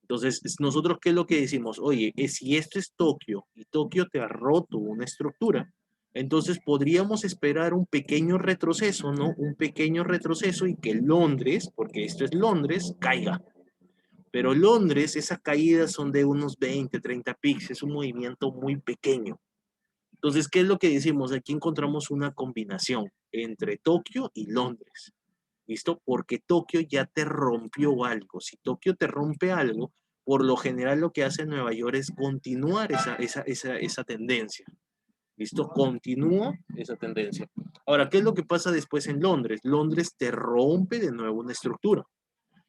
Entonces, nosotros, ¿qué es lo que decimos? Oye, si esto es Tokio y Tokio te ha roto una estructura, entonces podríamos esperar un pequeño retroceso, ¿no? Un pequeño retroceso y que Londres, porque esto es Londres, caiga. Pero Londres, esas caídas son de unos 20, 30 pics, es un movimiento muy pequeño. Entonces, ¿qué es lo que decimos? Aquí encontramos una combinación entre Tokio y Londres. ¿Listo? Porque Tokio ya te rompió algo. Si Tokio te rompe algo, por lo general lo que hace Nueva York es continuar esa tendencia. ¿Listo? Continúa esa tendencia. Ahora, ¿qué es lo que pasa después en Londres? Londres te rompe de nuevo una estructura.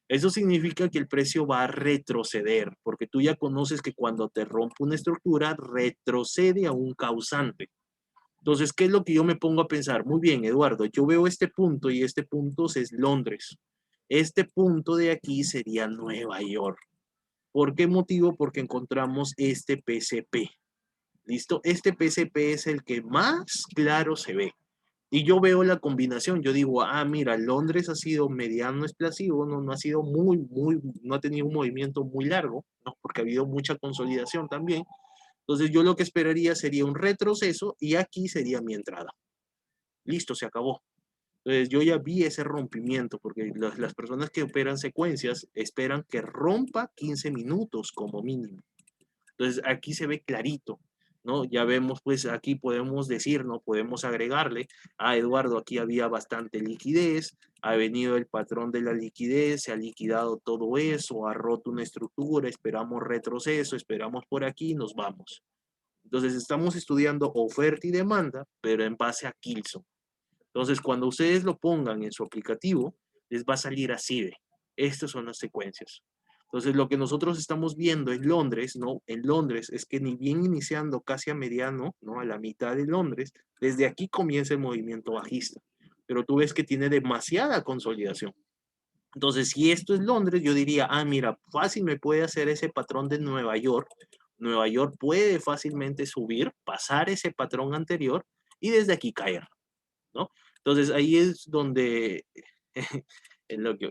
Eso significa que el precio va a retroceder, porque tú ya conoces que cuando te rompe una estructura, retrocede a un causante. Entonces, ¿qué es lo que yo me pongo a pensar? Muy bien, Eduardo, yo veo este punto y este punto es Londres. Este punto de aquí sería Nueva York. ¿Por qué motivo? Porque encontramos este PCP. ¿Listo? Este PCP es el que más claro se ve. Y yo veo la combinación, yo digo, ah, mira, Londres ha sido mediano explosivo, no ha sido no ha tenido un movimiento muy largo, ¿no? Porque ha habido mucha consolidación también. Entonces yo lo que esperaría sería un retroceso y aquí sería mi entrada. Listo, se acabó. Entonces yo ya vi ese rompimiento, porque las personas que operan secuencias esperan que rompa 15 minutos como mínimo. Entonces aquí se ve clarito, ¿no? Ya vemos, pues aquí podemos decir, ¿no? Podemos agregarle a Eduardo, aquí había bastante liquidez, ha venido el patrón de la liquidez, se ha liquidado todo eso, ha roto una estructura, esperamos retroceso, esperamos por aquí, nos vamos. Entonces estamos estudiando oferta y demanda, pero en base a Kilson. Entonces, cuando ustedes lo pongan en su aplicativo, les va a salir así de, estas son las secuencias. Entonces, lo que nosotros estamos viendo en Londres, ¿no? En Londres es que ni bien iniciando casi a mediano, ¿no? A la mitad de Londres, desde aquí comienza el movimiento bajista. Pero tú ves que tiene demasiada consolidación. Entonces, si esto es Londres, yo diría, ah, mira, fácil me puede hacer ese patrón de Nueva York. Nueva York puede fácilmente subir, pasar ese patrón anterior y desde aquí caer. ¿No? Entonces ahí es donde,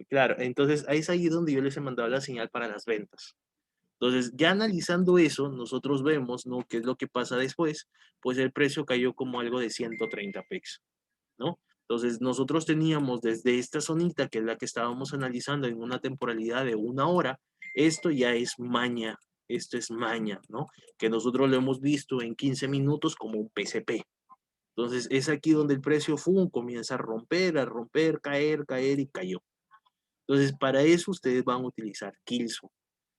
claro, entonces ahí es ahí donde yo les he mandado la señal para las ventas. Entonces, ya analizando eso, nosotros vemos, ¿no? ¿Qué es lo que pasa después? Pues el precio cayó como algo de 130 pesos, ¿no? Entonces, nosotros teníamos desde esta zonita, que es la que estábamos analizando en una temporalidad de 1 hora, esto ya es maña, esto es maña, ¿no? Que nosotros lo hemos visto en 15 minutos como un PCP. Entonces es aquí donde el precio FUM comienza a romper, caer y cayó. Entonces para eso ustedes van a utilizar Kilson.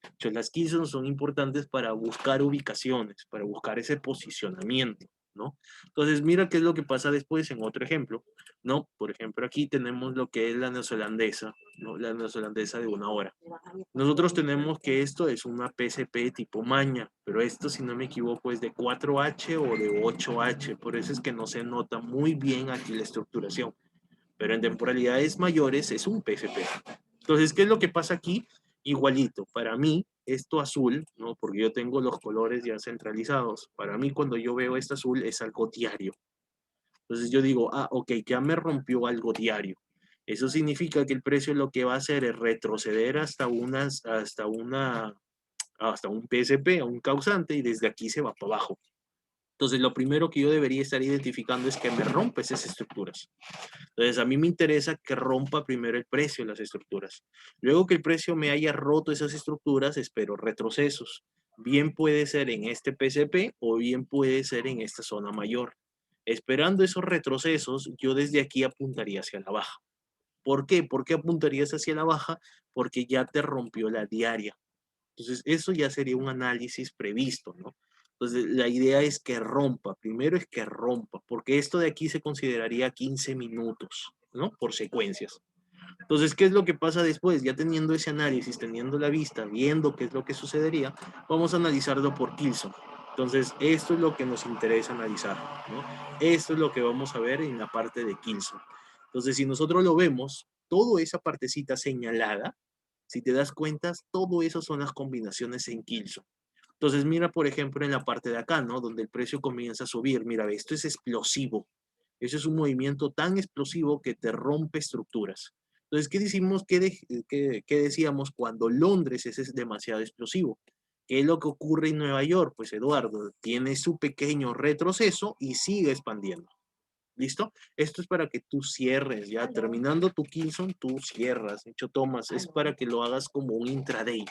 Entonces las Kilson son importantes para buscar ubicaciones, para buscar ese posicionamiento. ¿no? Entonces, mira qué es lo que pasa después en otro ejemplo, ¿no? Por ejemplo, aquí tenemos lo que es la neozelandesa, ¿no? La neozelandesa de 1 hora. Nosotros tenemos que esto es una PCP tipo maña, pero esto, si no me equivoco, es de 4H o de 8H, por eso es que no se nota muy bien aquí la estructuración, pero en temporalidades mayores es un PCP. Entonces, ¿qué es lo que pasa aquí? Igualito, para mí, esto azul, ¿no? Porque yo tengo los colores ya centralizados, para mí cuando yo veo este azul es algo diario. Entonces yo digo, ah, ok, ya me rompió algo diario. Eso significa que el precio lo que va a hacer es retroceder hasta un PSP, un causante, y desde aquí se va para abajo. Entonces lo primero que yo debería estar identificando es que me rompe esas estructuras. Entonces a mí me interesa que rompa primero el precio de las estructuras. Luego que el precio me haya roto esas estructuras, espero retrocesos. Bien puede ser en este PCP o bien puede ser en esta zona mayor. Esperando esos retrocesos, yo desde aquí apuntaría hacia la baja. ¿Por qué? ¿Por qué apuntarías hacia la baja? Porque ya te rompió la diaria. Entonces, eso ya sería un análisis previsto, ¿no? Entonces, la idea es que rompa. Primero es que rompa, porque esto de aquí se consideraría 15 minutos, ¿no? Por secuencias. Entonces, ¿qué es lo que pasa después? Ya teniendo ese análisis, teniendo la vista, viendo qué es lo que sucedería, vamos a analizarlo por Kilson. Entonces, esto es lo que nos interesa analizar, ¿no? Esto es lo que vamos a ver en la parte de Kilson. Entonces, si nosotros lo vemos, toda esa partecita señalada, si te das cuenta, todo eso son las combinaciones en Kilson. Entonces, mira, por ejemplo, en la parte de acá, ¿no? Donde el precio comienza a subir. Mira, esto es explosivo. Eso es un movimiento tan explosivo que te rompe estructuras. Entonces, ¿qué decimos? ¿Qué decíamos cuando Londres es demasiado explosivo? ¿Qué es lo que ocurre en Nueva York? Pues Eduardo tiene su pequeño retroceso y sigue expandiendo. ¿Listo? Esto es para que tú cierres, ya terminando tu Kilson, tú cierras. De hecho, Tomás, es para que lo hagas como un intraday.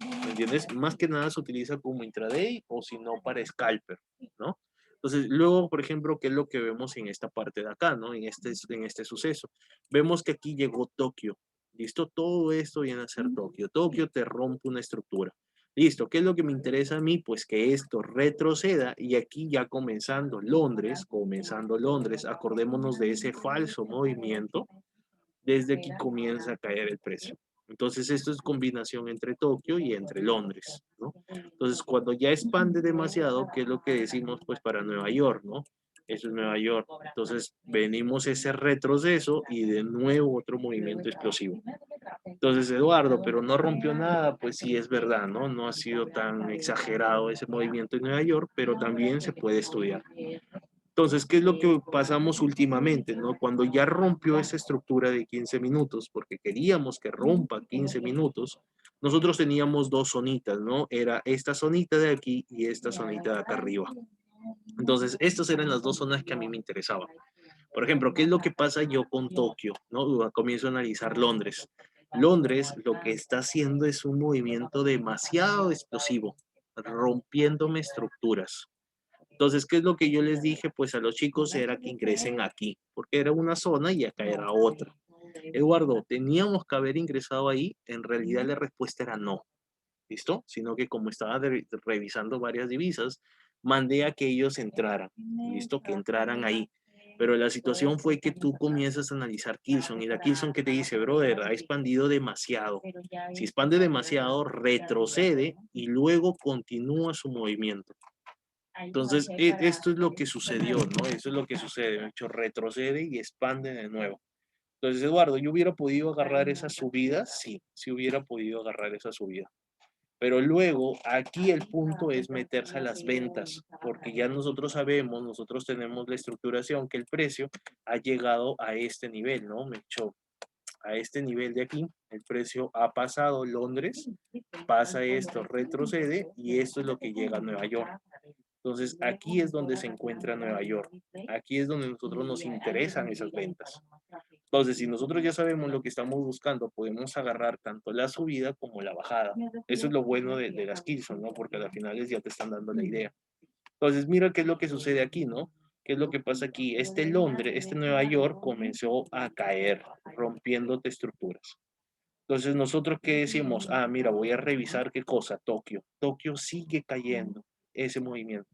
¿Me entiendes? Más que nada se utiliza como intraday o si no para scalper, ¿no? Entonces, luego, por ejemplo, ¿qué es lo que vemos en esta parte de acá, ¿no? En este suceso. Vemos que aquí llegó Tokio. ¿Listo? Todo esto viene a ser Tokio. Tokio te rompe una estructura. Listo, ¿qué es lo que me interesa a mí? Pues que esto retroceda y aquí ya comenzando Londres, acordémonos de ese falso movimiento, desde aquí comienza a caer el precio. Entonces, esto es combinación entre Tokio y entre Londres, ¿no? Entonces, cuando ya expande demasiado, ¿qué es lo que decimos? Pues para Nueva York, ¿no? Eso es Nueva York. Entonces, venimos ese retroceso y de nuevo otro movimiento explosivo. Entonces, Eduardo, pero no rompió nada, pues sí es verdad, ¿no? No ha sido tan exagerado ese movimiento en Nueva York, pero también se puede estudiar. Entonces, ¿qué es lo que pasamos últimamente, no? Cuando ya rompió esa estructura de 15 minutos, porque queríamos que rompa 15 minutos, nosotros teníamos dos zonitas, ¿no? Era esta zonita de aquí y esta zonita de acá arriba. Entonces, estas eran las dos zonas que a mí me interesaban. Por ejemplo, ¿qué es lo que pasa yo con Tokio? ¿No? Comienzo a analizar Londres. Londres lo que está haciendo es un movimiento demasiado explosivo, rompiéndome estructuras. Entonces, ¿qué es lo que yo les dije? Pues a los chicos era que ingresen aquí, porque era una zona y acá era otra. Eduardo, ¿teníamos que haber ingresado ahí? En realidad la respuesta era no, ¿listo? Sino que como estaba revisando varias divisas, mandé a que ellos entraran, ¿listo? Que entraran ahí. Pero la situación fue que tú comienzas a analizar Kilson y la Kilson que te dice, brother, ha expandido demasiado. Si expande demasiado, retrocede y luego continúa su movimiento. Entonces, esto es lo que sucedió, ¿no? Eso es lo que sucede. De hecho, retrocede y expande de nuevo. Entonces, Eduardo, ¿yo hubiera podido agarrar esa subida? Sí, sí hubiera podido agarrar esa subida. Pero luego, aquí el punto es meterse a las ventas, porque ya nosotros sabemos, nosotros tenemos la estructuración que el precio ha llegado a este nivel, ¿no? Me echó a este nivel de aquí, el precio ha pasado Londres, pasa esto, retrocede y esto es lo que llega a Nueva York. Entonces, aquí es donde se encuentra Nueva York. Aquí es donde nosotros nos interesan esas ventas. Entonces, si nosotros ya sabemos lo que estamos buscando, podemos agarrar tanto la subida como la bajada. Eso es lo bueno de las Kilson, ¿no? Porque a las finales ya te están dando la idea. Entonces, mira qué es lo que sucede aquí, ¿no? ¿Qué es lo que pasa aquí? Este Londres, este Nueva York comenzó a caer, rompiéndote estructuras. Entonces, nosotros qué decimos, ah, mira, voy a revisar qué cosa, Tokio. Tokio sigue cayendo ese movimiento.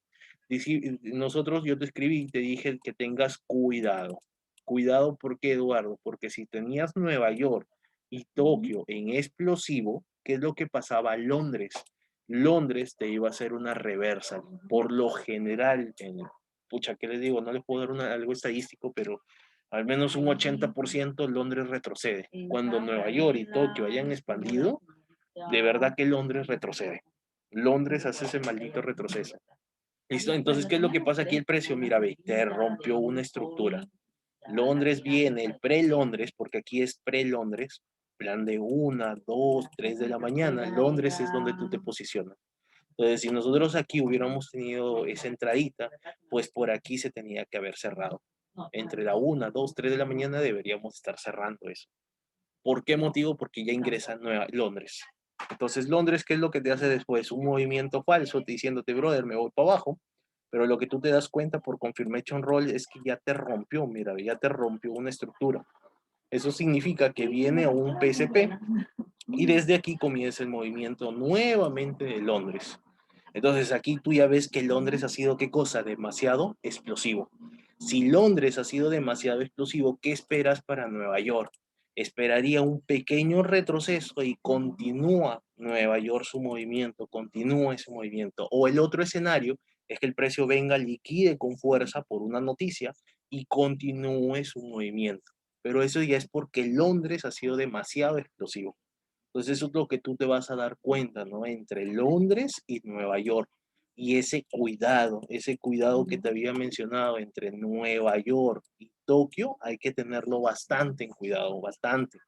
Nosotros, yo te escribí y te dije que tengas cuidado. Cuidado, ¿por qué, Eduardo? Porque si tenías Nueva York y Tokio en explosivo, ¿qué es lo que pasaba a Londres? Londres te iba a hacer una reversa. Por lo general, pucha, ¿qué les digo? No les puedo dar algo estadístico, pero al menos un 80% Londres retrocede. Cuando Nueva York y Tokio hayan expandido, de verdad que Londres retrocede. Londres hace ese maldito retroceso. ¿Listo? Entonces, ¿qué es lo que pasa aquí el precio? Mira, ve, te rompió una estructura. Londres viene, el pre-Londres, porque aquí es pre-Londres, plan de 1, 2, 3 de la mañana. Londres es donde tú te posicionas. Entonces, si nosotros aquí hubiéramos tenido esa entradita, pues por aquí se tenía que haber cerrado. Entre la 1, 2, 3 de la mañana deberíamos estar cerrando eso. ¿Por qué motivo? Porque ya ingresa Londres. Entonces, Londres, ¿qué es lo que te hace después? Un movimiento falso diciéndote, brother, me voy para abajo. Pero lo que tú te das cuenta por confirmation roll es que ya te rompió, mira, ya te rompió una estructura. Eso significa que viene a un PSP y desde aquí comienza el movimiento nuevamente de Londres. Entonces aquí tú ya ves que Londres ha sido, ¿qué cosa? Demasiado explosivo. Si Londres ha sido demasiado explosivo, ¿qué esperas para Nueva York? Esperaría un pequeño retroceso y continúa Nueva York su movimiento, continúa ese movimiento. O el otro escenario es que el precio venga, liquide con fuerza por una noticia y continúe su movimiento. Pero eso ya es porque Londres ha sido demasiado explosivo. Entonces eso es lo que tú te vas a dar cuenta, ¿no? Entre Londres y Nueva York. Y ese cuidado que te había mencionado entre Nueva York y Tokio, hay que tenerlo bastante en cuidado, bastante,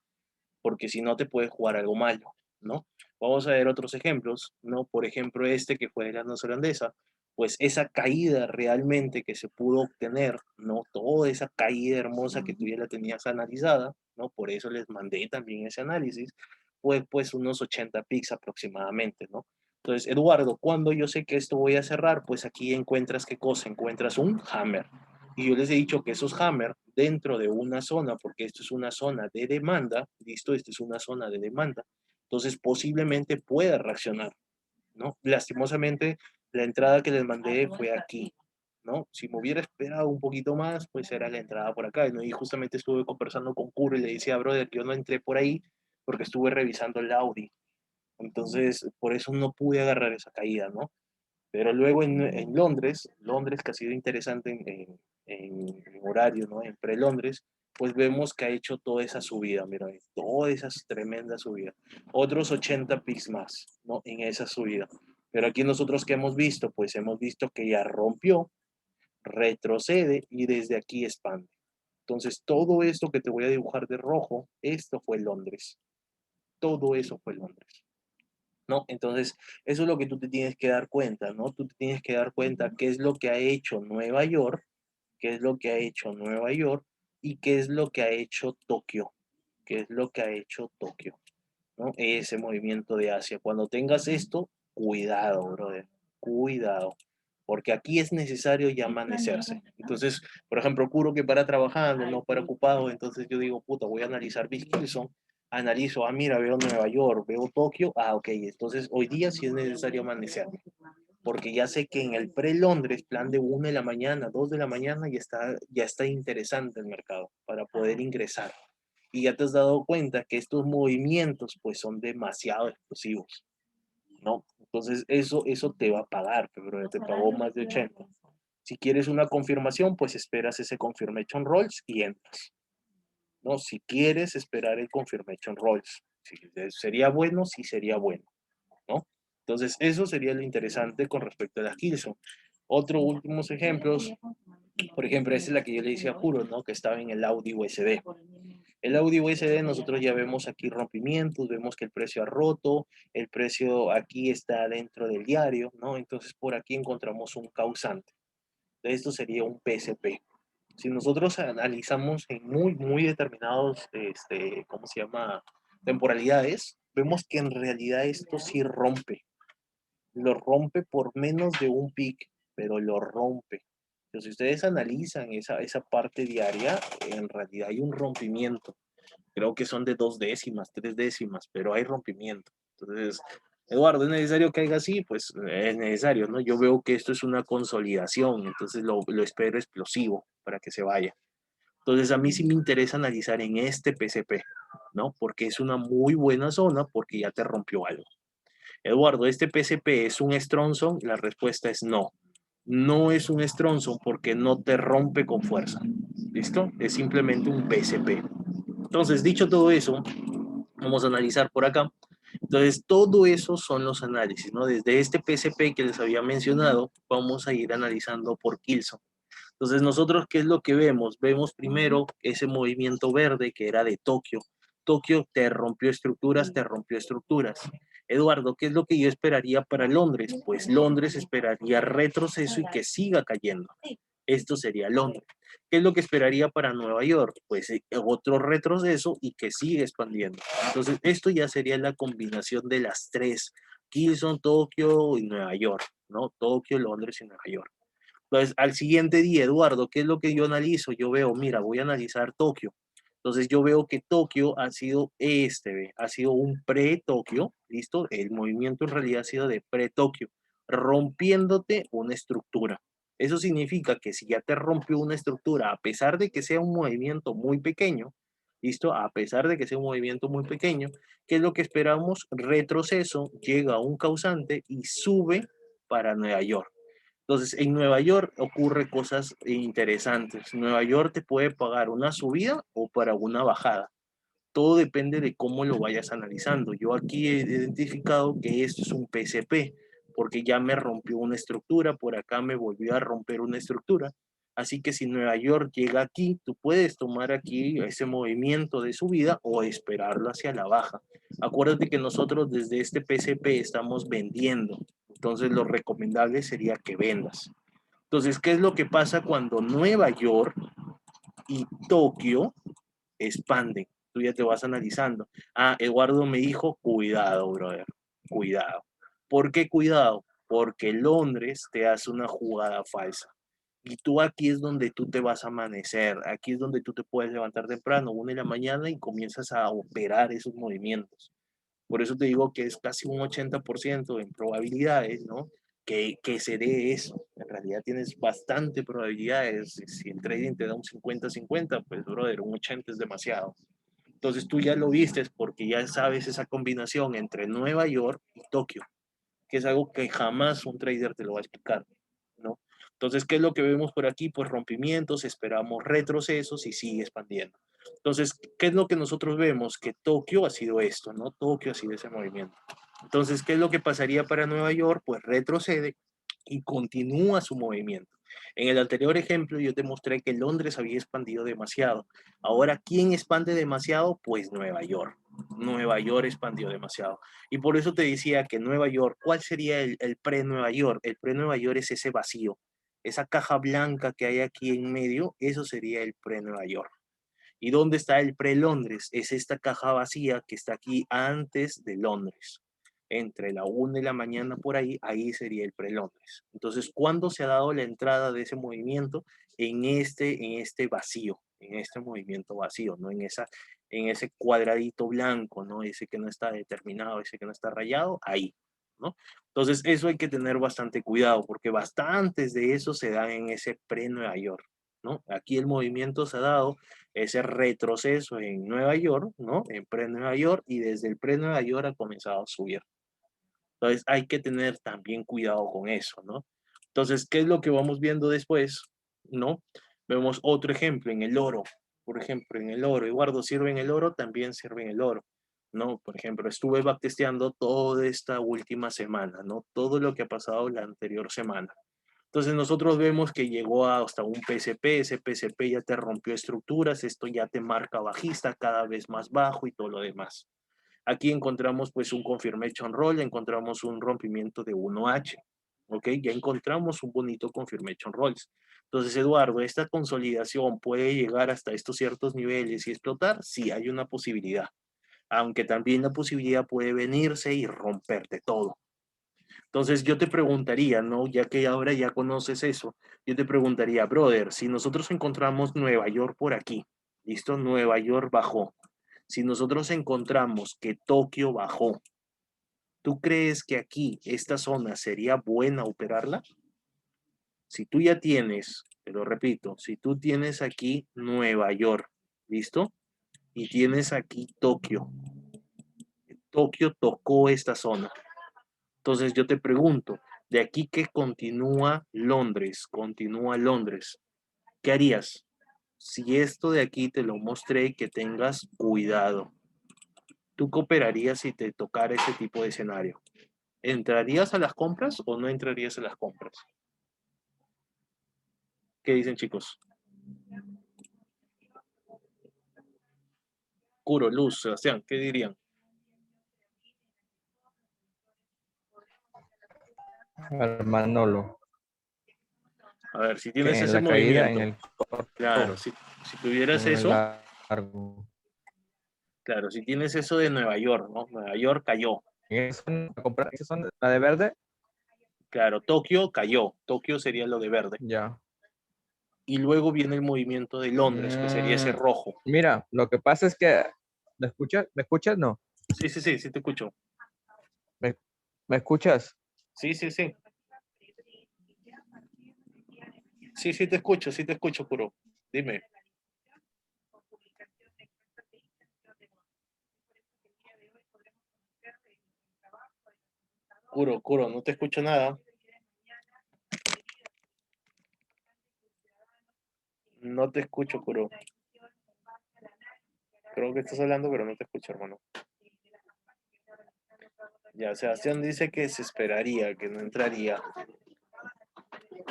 porque si no te puede jugar algo malo, ¿no? Vamos a ver otros ejemplos, ¿no? Por ejemplo, este que fue de la neozelandesa, pues esa caída realmente que se pudo obtener, ¿no? Toda esa caída hermosa que tú ya la tenías analizada, ¿no? Por eso les mandé también ese análisis, pues unos 80 pics aproximadamente, ¿no? Entonces, Eduardo, cuando yo sé que esto voy a cerrar, pues aquí encuentras qué cosa, encuentras un hammer. Y yo les he dicho que esos hammer dentro de una zona, porque esto es una zona de demanda, listo, esto es una zona de demanda, entonces posiblemente pueda reaccionar, ¿no? Lastimosamente, la entrada que les mandé fue aquí, ¿no? Si me hubiera esperado un poquito más, pues era la entrada por acá, ¿no? Y justamente estuve conversando con Kuro y le decía, brother, yo no entré por ahí porque estuve revisando el Audi, entonces por eso no pude agarrar esa caída, ¿no? Pero luego en Londres, Londres que ha sido interesante en horario, ¿no? En pre-Londres, pues vemos que ha hecho toda esa subida, mira, toda esa tremenda subida. Otros 80 pics más, ¿no? En esa subida. Pero aquí nosotros que hemos visto, pues hemos visto que ya rompió, retrocede y desde aquí expande. Entonces, todo esto que te voy a dibujar de rojo, esto fue Londres. Todo eso fue Londres. ¿No? Entonces, eso es lo que tú te tienes que dar cuenta, ¿no? Tú te tienes que dar cuenta qué es lo que ha hecho Nueva York, qué es lo que ha hecho Nueva York y qué es lo que ha hecho Tokio, qué es lo que ha hecho Tokio, ¿no? Ese movimiento de Asia. Cuando tengas esto, cuidado, brother, cuidado, porque aquí es necesario ya amanecerse. Entonces, por ejemplo, Kuro que para trabajando, no para ocupado, entonces yo digo, puta, voy a analizar Wilson, analizo, mira, veo Nueva York, veo Tokio, ok, entonces hoy día sí es necesario amanecerme, porque ya sé que en el pre-Londres, plan de 1 de la mañana, 2 de la mañana, ya está interesante el mercado para poder ingresar. Y ya te has dado cuenta que estos movimientos pues son demasiado explosivos, ¿no? Entonces eso te va a pagar, pero te pagó más de 80. Si quieres una confirmación, pues esperas ese confirmation rolls y entras, ¿no? Si quieres esperar el confirmation rolls, si sería bueno, sí sería bueno, ¿no? Entonces eso sería lo interesante con respecto a las Kilson. Otros últimos ejemplos, por ejemplo, esta es la que yo le hice a Juro, ¿no? Que estaba en el Audi USD. El Audi USD nosotros ya vemos aquí rompimientos, vemos que el precio ha roto, el precio aquí está dentro del diario, ¿no? Entonces por aquí encontramos un causante. Esto sería un PSP. Si nosotros analizamos en muy determinados, ¿cómo se llama? Temporalidades, vemos que en realidad esto sí rompe. Lo rompe por menos de un pic, pero lo rompe. Entonces, si ustedes analizan esa parte diaria, en realidad hay un rompimiento. Creo que son de 2 décimas, 3 décimas, pero hay rompimiento. Entonces, Eduardo, ¿es necesario que haya así? Pues es necesario, ¿no? Yo veo que esto es una consolidación, entonces lo espero explosivo para que se vaya. Entonces a mí sí me interesa analizar en este PCP, ¿no? Porque es una muy buena zona porque ya te rompió algo. Eduardo, ¿este PCP es un Stronson? La respuesta es no. No es un Stronson porque no te rompe con fuerza. ¿Listo? Es simplemente un PCP. Entonces, dicho todo eso, vamos a analizar por acá. Entonces, todo eso son los análisis, ¿no? Desde este PCP que les había mencionado, vamos a ir analizando por Kilson. Entonces, nosotros, ¿qué es lo que vemos? Vemos primero ese movimiento verde que era de Tokio. Tokio te rompió estructuras, te rompió estructuras. Eduardo, ¿qué es lo que yo esperaría para Londres? Pues Londres esperaría retroceso y que siga cayendo. Esto sería Londres. ¿Qué es lo que esperaría para Nueva York? Pues otro retroceso y que sigue expandiendo. Entonces, esto ya sería la combinación de las tres. Kilson, Tokio y Nueva York, ¿no? Tokio, Londres y Nueva York. Entonces, al siguiente día, Eduardo, ¿qué es lo que yo analizo? Yo veo, mira, voy a analizar Tokio. Entonces, yo veo que Tokio ha sido ha sido un pre-Tokio, ¿listo? El movimiento en realidad ha sido de pre-Tokio, rompiéndote una estructura. Eso significa que si ya te rompió una estructura, a pesar de que sea un movimiento muy pequeño, ¿listo? A pesar de que sea un movimiento muy pequeño, ¿qué es lo que esperamos? Retroceso, llega a un causante y sube para Nueva York. Entonces, en Nueva York ocurre cosas interesantes. Nueva York te puede pagar una subida o para una bajada. Todo depende de cómo lo vayas analizando. Yo aquí he identificado que esto es un PCP, porque ya me rompió una estructura, por acá me volvió a romper una estructura. Así que si Nueva York llega aquí, tú puedes tomar aquí ese movimiento de subida o esperarlo hacia la baja. Acuérdate que nosotros desde este PCP estamos vendiendo. Entonces lo recomendable sería que vendas. Entonces, ¿qué es lo que pasa cuando Nueva York y Tokio expanden? Tú ya te vas analizando. Ah, Eduardo me dijo, cuidado, brother, cuidado. ¿Por qué cuidado? Porque Londres te hace una jugada falsa. Y tú aquí es donde tú te vas a amanecer, aquí es donde tú te puedes levantar temprano, 1 de la mañana, y comienzas a operar esos movimientos. Por eso te digo que es casi un 80% en probabilidades, ¿no? Que se dé eso. En realidad tienes bastante probabilidades. Si el trading te da un 50-50, pues, brother, un 80 es demasiado. Entonces tú ya lo vistes porque ya sabes esa combinación entre Nueva York y Tokio, que es algo que jamás un trader te lo va a explicar, ¿no? Entonces, ¿qué es lo que vemos por aquí? Pues rompimientos, esperamos retrocesos y sigue expandiendo. Entonces, ¿qué es lo que nosotros vemos? Que Tokio ha sido esto, ¿no? Tokio ha sido ese movimiento. Entonces, ¿qué es lo que pasaría para Nueva York? Pues retrocede y continúa su movimiento. En el anterior ejemplo yo te mostré que Londres había expandido demasiado. Ahora, ¿quién expande demasiado? Pues Nueva York. Nueva York expandió demasiado. Y por eso te decía que Nueva York, ¿cuál sería el pre-Nueva York? El pre-Nueva York es ese vacío, esa caja blanca que hay aquí en medio, eso sería el pre-Nueva York. ¿Y dónde está el pre-Londres? Es esta caja vacía que está aquí antes de Londres. Entre la 1 de la mañana por ahí, ahí sería el pre-Londres. Entonces, ¿cuándo se ha dado la entrada de ese movimiento? En este vacío, en este movimiento vacío, ¿no? En ese cuadradito blanco, ¿no? Ese que no está determinado, ese que no está rayado, ahí, ¿no? Entonces, eso hay que tener bastante cuidado, porque bastantes de esos se dan en ese pre-Nueva York, ¿no? Aquí el movimiento se ha dado ese retroceso en Nueva York, ¿no? En pre-Nueva York, y desde el pre-Nueva York ha comenzado a subir. Entonces hay que tener también cuidado con eso, ¿no? Entonces, ¿qué es lo que vamos viendo después? ¿No? Vemos otro ejemplo en el oro. Por ejemplo, en el oro, Eduardo, ¿sirve en el oro? También sirve en el oro, ¿no? Por ejemplo, estuve backtesteando toda esta última semana, ¿no? Todo lo que ha pasado la anterior semana. Entonces nosotros vemos que llegó hasta un PCP, ese PCP ya te rompió estructuras, esto ya te marca bajista cada vez más bajo y todo lo demás. Aquí encontramos pues un confirmation roll, encontramos un rompimiento de 1H, ¿ok? Ya encontramos un bonito confirmation rolls. Entonces, Eduardo, ¿esta consolidación puede llegar hasta estos ciertos niveles y explotar? Sí, hay una posibilidad, aunque también la posibilidad puede venirse y romperte todo. Entonces yo te preguntaría, ¿no? Ya que ahora ya conoces eso, yo te preguntaría, brother, si nosotros encontramos Nueva York por aquí, ¿listo? Nueva York bajó. Si nosotros encontramos que Tokio bajó, ¿Tú crees que aquí, esta zona, sería buena operarla? Si tú ya tienes, te lo repito, si tú tienes aquí Nueva York, ¿listo? Y tienes aquí Tokio. Tokio tocó esta zona. Entonces yo te pregunto, de aquí que continúa Londres, ¿qué harías? Si esto de aquí te lo mostré, que tengas cuidado. ¿Tú cooperarías si te tocara ese tipo de escenario? ¿Entrarías a las compras o no entrarías a las compras? ¿Qué dicen, chicos? Curo, Luz, Sebastián, ¿qué dirían? Manolo, A ver, si que tienes en ese la caída, en movimiento, el claro, corto, si tuvieras en el eso, largo. claro, si tienes eso de Nueva York, ¿no? Nueva York cayó, ¿Esas son la de verde? claro, Tokio cayó, Tokio sería lo de verde. Ya. Y luego viene el movimiento de Londres, que sería ese Mm, rojo. mira, lo que pasa es que, ¿me escuchas? ¿Me escuchas? No. Sí, sí, sí, sí te escucho. ¿Me, me escuchas? Sí, sí, sí. Sí te escucho, Kuro. Dime. Kuro, no te escucho nada. No te escucho, Kuro. Creo que estás hablando, pero no te escucho, hermano. Ya, Sebastián dice que se esperaría, que no entraría.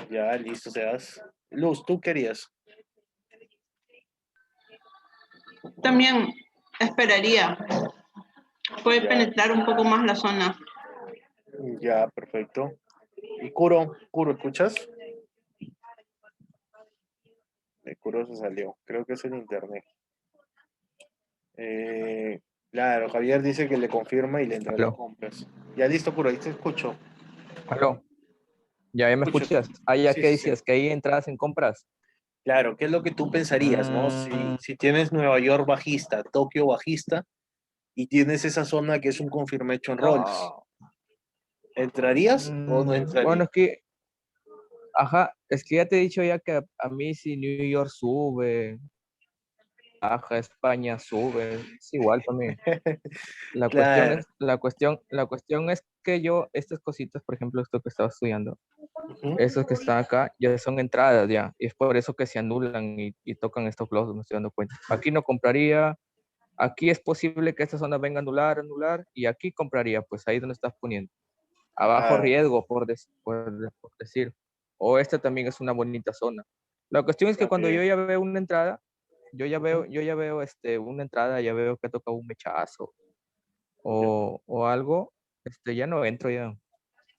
Ya, listo, Sebas. Luz, ¿tú querías? También esperaría. Puede Ya, penetrar un poco más la zona. ya, perfecto. Y Kuro, ¿escuchas? Kuro se salió. Creo que es el internet. Eh, claro, Javier dice que le confirma y le entra a las Aló, compras. Ya listo, Kuro, ahí te escucho. aló. ¿Ya me Escucho. escuchas? Ah, ya, Sí, ¿qué sí, sí. decías? ¿Que ahí entradas en compras? Claro, ¿qué es lo que tú pensarías, no? Mm, Si tienes Nueva York bajista, Tokio bajista, y tienes esa zona que es un confirmation rolls, no. ¿entrarías o no Bueno, entrarías? es que, ajá, es que ya te he dicho ya que a mí si New York sube, baja, España sube, es igual para mí. Claro. La cuestión es que yo, estas cositas, por ejemplo, esto que estaba estudiando, Ujú. estos que están acá, ya son entradas ya, y es por eso que se anulan y tocan estos loss, me estoy dando cuenta. Aquí no compraría, aquí es posible que esta zona venga a anular, y aquí compraría, pues ahí donde estás poniendo. A bajo Ah, riesgo, por decir. O esta también es una bonita zona. La cuestión es que cuando yo también. ya veo una entrada, Ujú. yo ya veo una entrada, ya veo que ha tocado un mechazo Ya, o algo, ya no entro ya.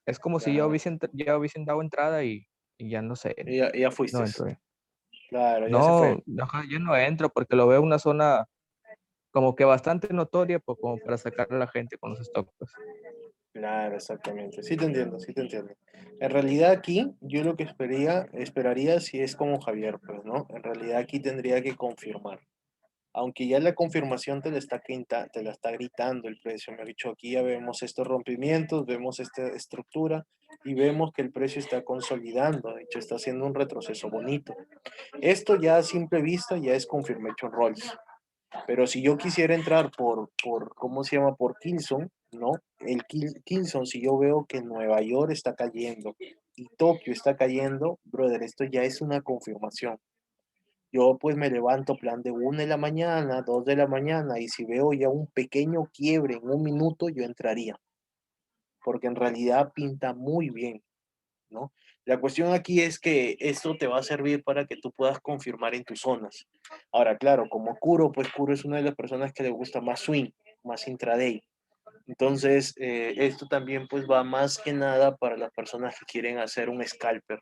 Es como si claro. ya hubiesen dado entrada y ya no sé, Ya no fuiste. entro ya. Claro, ya se No, fue. ajá, yo no entro porque lo veo una zona como que bastante notoria pues, como para sacar a la gente con los stocks. Pues. Claro, exactamente. Sí te entiendo, sí te entiendo. En realidad aquí, yo lo que esperaría si es como Javier, pues, ¿no? En realidad aquí tendría que confirmar. Aunque ya la confirmación te la está gritando el precio. Me ha dicho, aquí ya vemos estos rompimientos, vemos esta estructura y vemos que el precio está consolidando. De hecho, está haciendo un retroceso bonito. Esto ya a simple vista ya es confirmation rolls. Pero si yo quisiera entrar ¿cómo se llama? Por Kilson, ¿no? Kilson, si yo veo que Nueva York está cayendo y Tokio está cayendo, brother, esto ya es una confirmación. Yo pues me levanto plan de 1 de la mañana, 2 de la mañana, y si veo ya un pequeño quiebre en un minuto, yo entraría, porque en realidad pinta muy bien, ¿no? La cuestión aquí es que esto te va a servir para que tú puedas confirmar en tus zonas. Ahora, claro, como Kuro, pues Kuro es una de las personas que le gusta más swing, más intraday. Entonces, esto también pues va más que nada para las personas que quieren hacer un scalper,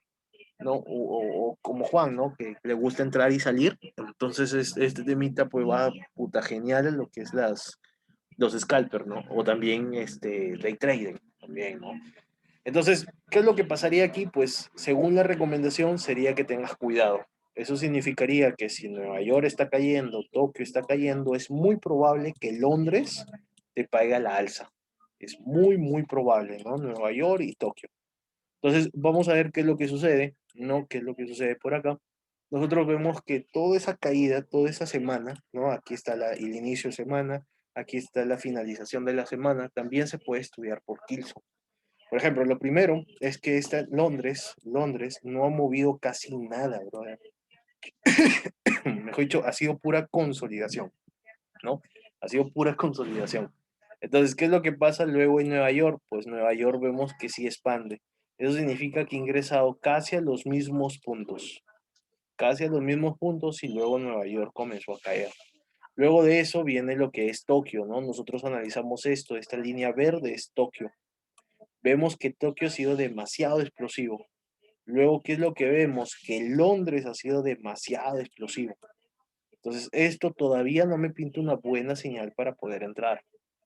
¿no? O como Juan, ¿no? Que le gusta entrar y salir. Entonces, este temita pues va puta genial en lo que es los scalpers, ¿no? O también day trading, también, ¿no? Entonces, ¿qué es lo que pasaría aquí? Pues, según la recomendación, sería que tengas cuidado. Eso significaría que si Nueva York está cayendo, Tokio está cayendo, es muy probable que Londres te pague a la alza. Es muy, muy probable, ¿no? Nueva York y Tokio. Entonces, vamos a ver qué es lo que sucede, ¿no? ¿Qué es lo que sucede por acá? Nosotros vemos que toda esa caída, toda esa semana, ¿no? Aquí está el inicio de semana, aquí está la finalización de la semana, también se puede estudiar por Kilson. Por ejemplo, lo primero es que Londres no ha movido casi nada, brother. Mejor dicho, ha sido pura consolidación, ¿no? Ha sido pura consolidación. Entonces, ¿qué es lo que pasa luego en Nueva York? Pues Nueva York vemos que sí expande. Eso significa que ha ingresado casi a los mismos puntos. Casi a los mismos puntos y luego Nueva York comenzó a caer. Luego de eso viene lo que es Tokio, ¿no? Nosotros analizamos esto, esta línea verde es Tokio. Vemos que Tokio ha sido demasiado explosivo. Luego, ¿qué es lo que vemos? Que Londres ha sido demasiado explosivo. Entonces, esto todavía no me pinta una buena señal para poder entrar.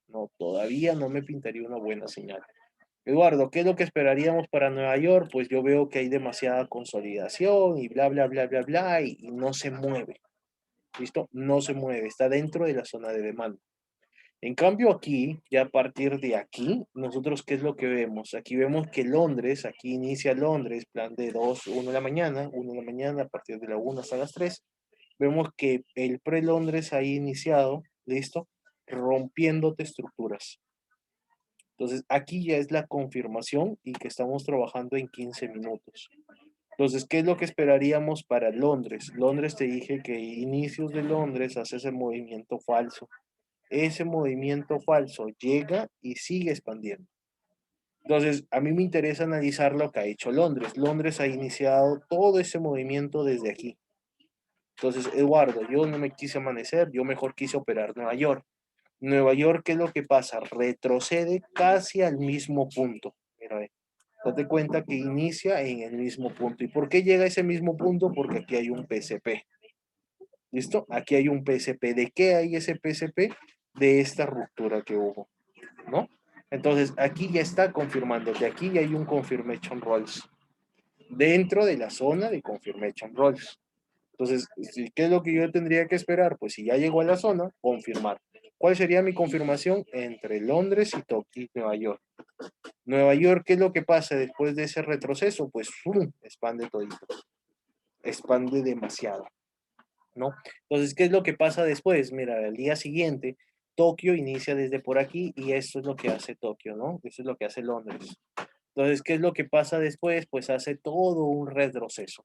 No, todavía no me pintaría una buena señal. Eduardo, ¿qué es lo que esperaríamos para Nueva York? Pues yo veo que hay demasiada consolidación y bla, bla, bla, bla, bla, y no se mueve. ¿Listo? No se mueve, está dentro de la zona de demanda. En cambio aquí, ya a partir de aquí, nosotros ¿qué es lo que vemos? Aquí vemos que Londres, aquí inicia Londres, plan de 2, 1 de la mañana, 1 de la mañana, a partir de la 1 hasta las 3. Vemos que el pre-Londres ha iniciado, ¿listo? Rompiéndote estructuras. Entonces, aquí ya es la confirmación y que estamos trabajando en 15 minutos. Entonces, ¿qué es lo que esperaríamos para Londres? Londres te dije que inicios de Londres hace ese movimiento falso. Ese movimiento falso llega y sigue expandiendo. Entonces, a mí me interesa analizar lo que ha hecho Londres. Londres ha iniciado todo ese movimiento desde aquí. Entonces, Eduardo, yo no me quise amanecer, yo mejor quise operar Nueva York. Nueva York, ¿qué es lo que pasa? Retrocede casi al mismo punto. Mira, date cuenta que inicia en el mismo punto. ¿Y por qué llega a ese mismo punto? Porque aquí hay un PSP. ¿Listo? Aquí hay un PSP. ¿De qué hay ese PSP? De esta ruptura que hubo, ¿no? Entonces, aquí ya está confirmando que aquí ya hay un confirmation rolls dentro de la zona de confirmation rolls. Entonces, ¿qué es lo que yo tendría que esperar? Pues si ya llegó a la zona, confirmar. ¿Cuál sería mi confirmación entre Londres y Tokio y Nueva York? Nueva York, ¿qué es lo que pasa después de ese retroceso? Pues ¡fum! Expande todito. Expande demasiado, ¿no? Entonces, ¿qué es lo que pasa después? Mira, al día siguiente, Tokio inicia desde por aquí y esto es lo que hace Tokio, ¿no? Eso es lo que hace Londres. Entonces, ¿qué es lo que pasa después? Pues hace todo un retroceso.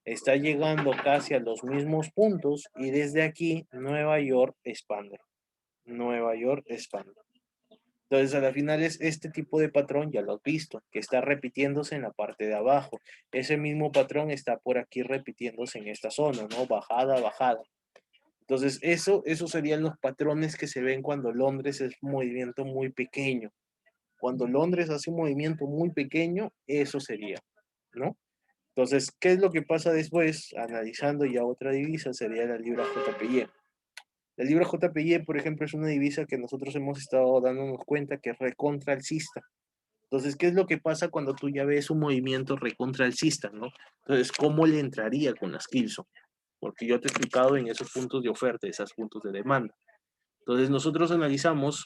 Está llegando casi a los mismos puntos y desde aquí Nueva York expande. Nueva York expande. Entonces, a la final es este tipo de patrón, ya lo has visto, que está repitiéndose en la parte de abajo. Ese mismo patrón está por aquí repitiéndose en esta zona, ¿no? Bajada, bajada. Entonces, esos serían los patrones que se ven cuando Londres es un movimiento muy pequeño. Cuando Londres hace un movimiento muy pequeño, eso sería, ¿no? Entonces, ¿qué es lo que pasa después? Analizando ya otra divisa, sería la libra JPY. La libra JPY, por ejemplo, es una divisa que nosotros hemos estado dándonos cuenta que es recontra alcista. Entonces, ¿qué es lo que pasa cuando tú ya ves un movimiento recontra alcista, ¿no? Entonces, ¿cómo le entraría con las Kilson? Porque yo te he explicado en esos puntos de oferta, esos puntos de demanda. Entonces, nosotros analizamos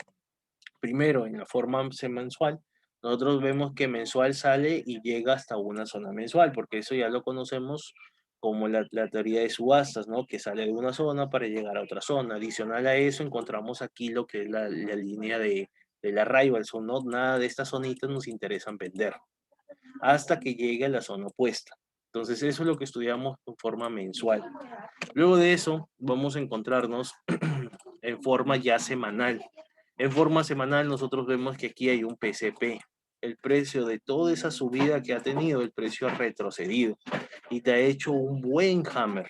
primero en la forma mensual. Nosotros vemos que mensual sale y llega hasta una zona mensual, porque eso ya lo conocemos como la teoría de subastas, ¿no? Que sale de una zona para llegar a otra zona. Adicional a eso, encontramos aquí lo que es la línea de la Arrival, ¿no? Nada de estas zonitas nos interesan vender hasta que llegue a la zona opuesta. Entonces, eso es lo que estudiamos en forma mensual. Luego de eso, vamos a encontrarnos en forma ya semanal. En forma semanal, nosotros vemos que aquí hay un PCP. El precio de toda esa subida que ha tenido, el precio ha retrocedido y te ha hecho un buen hammer.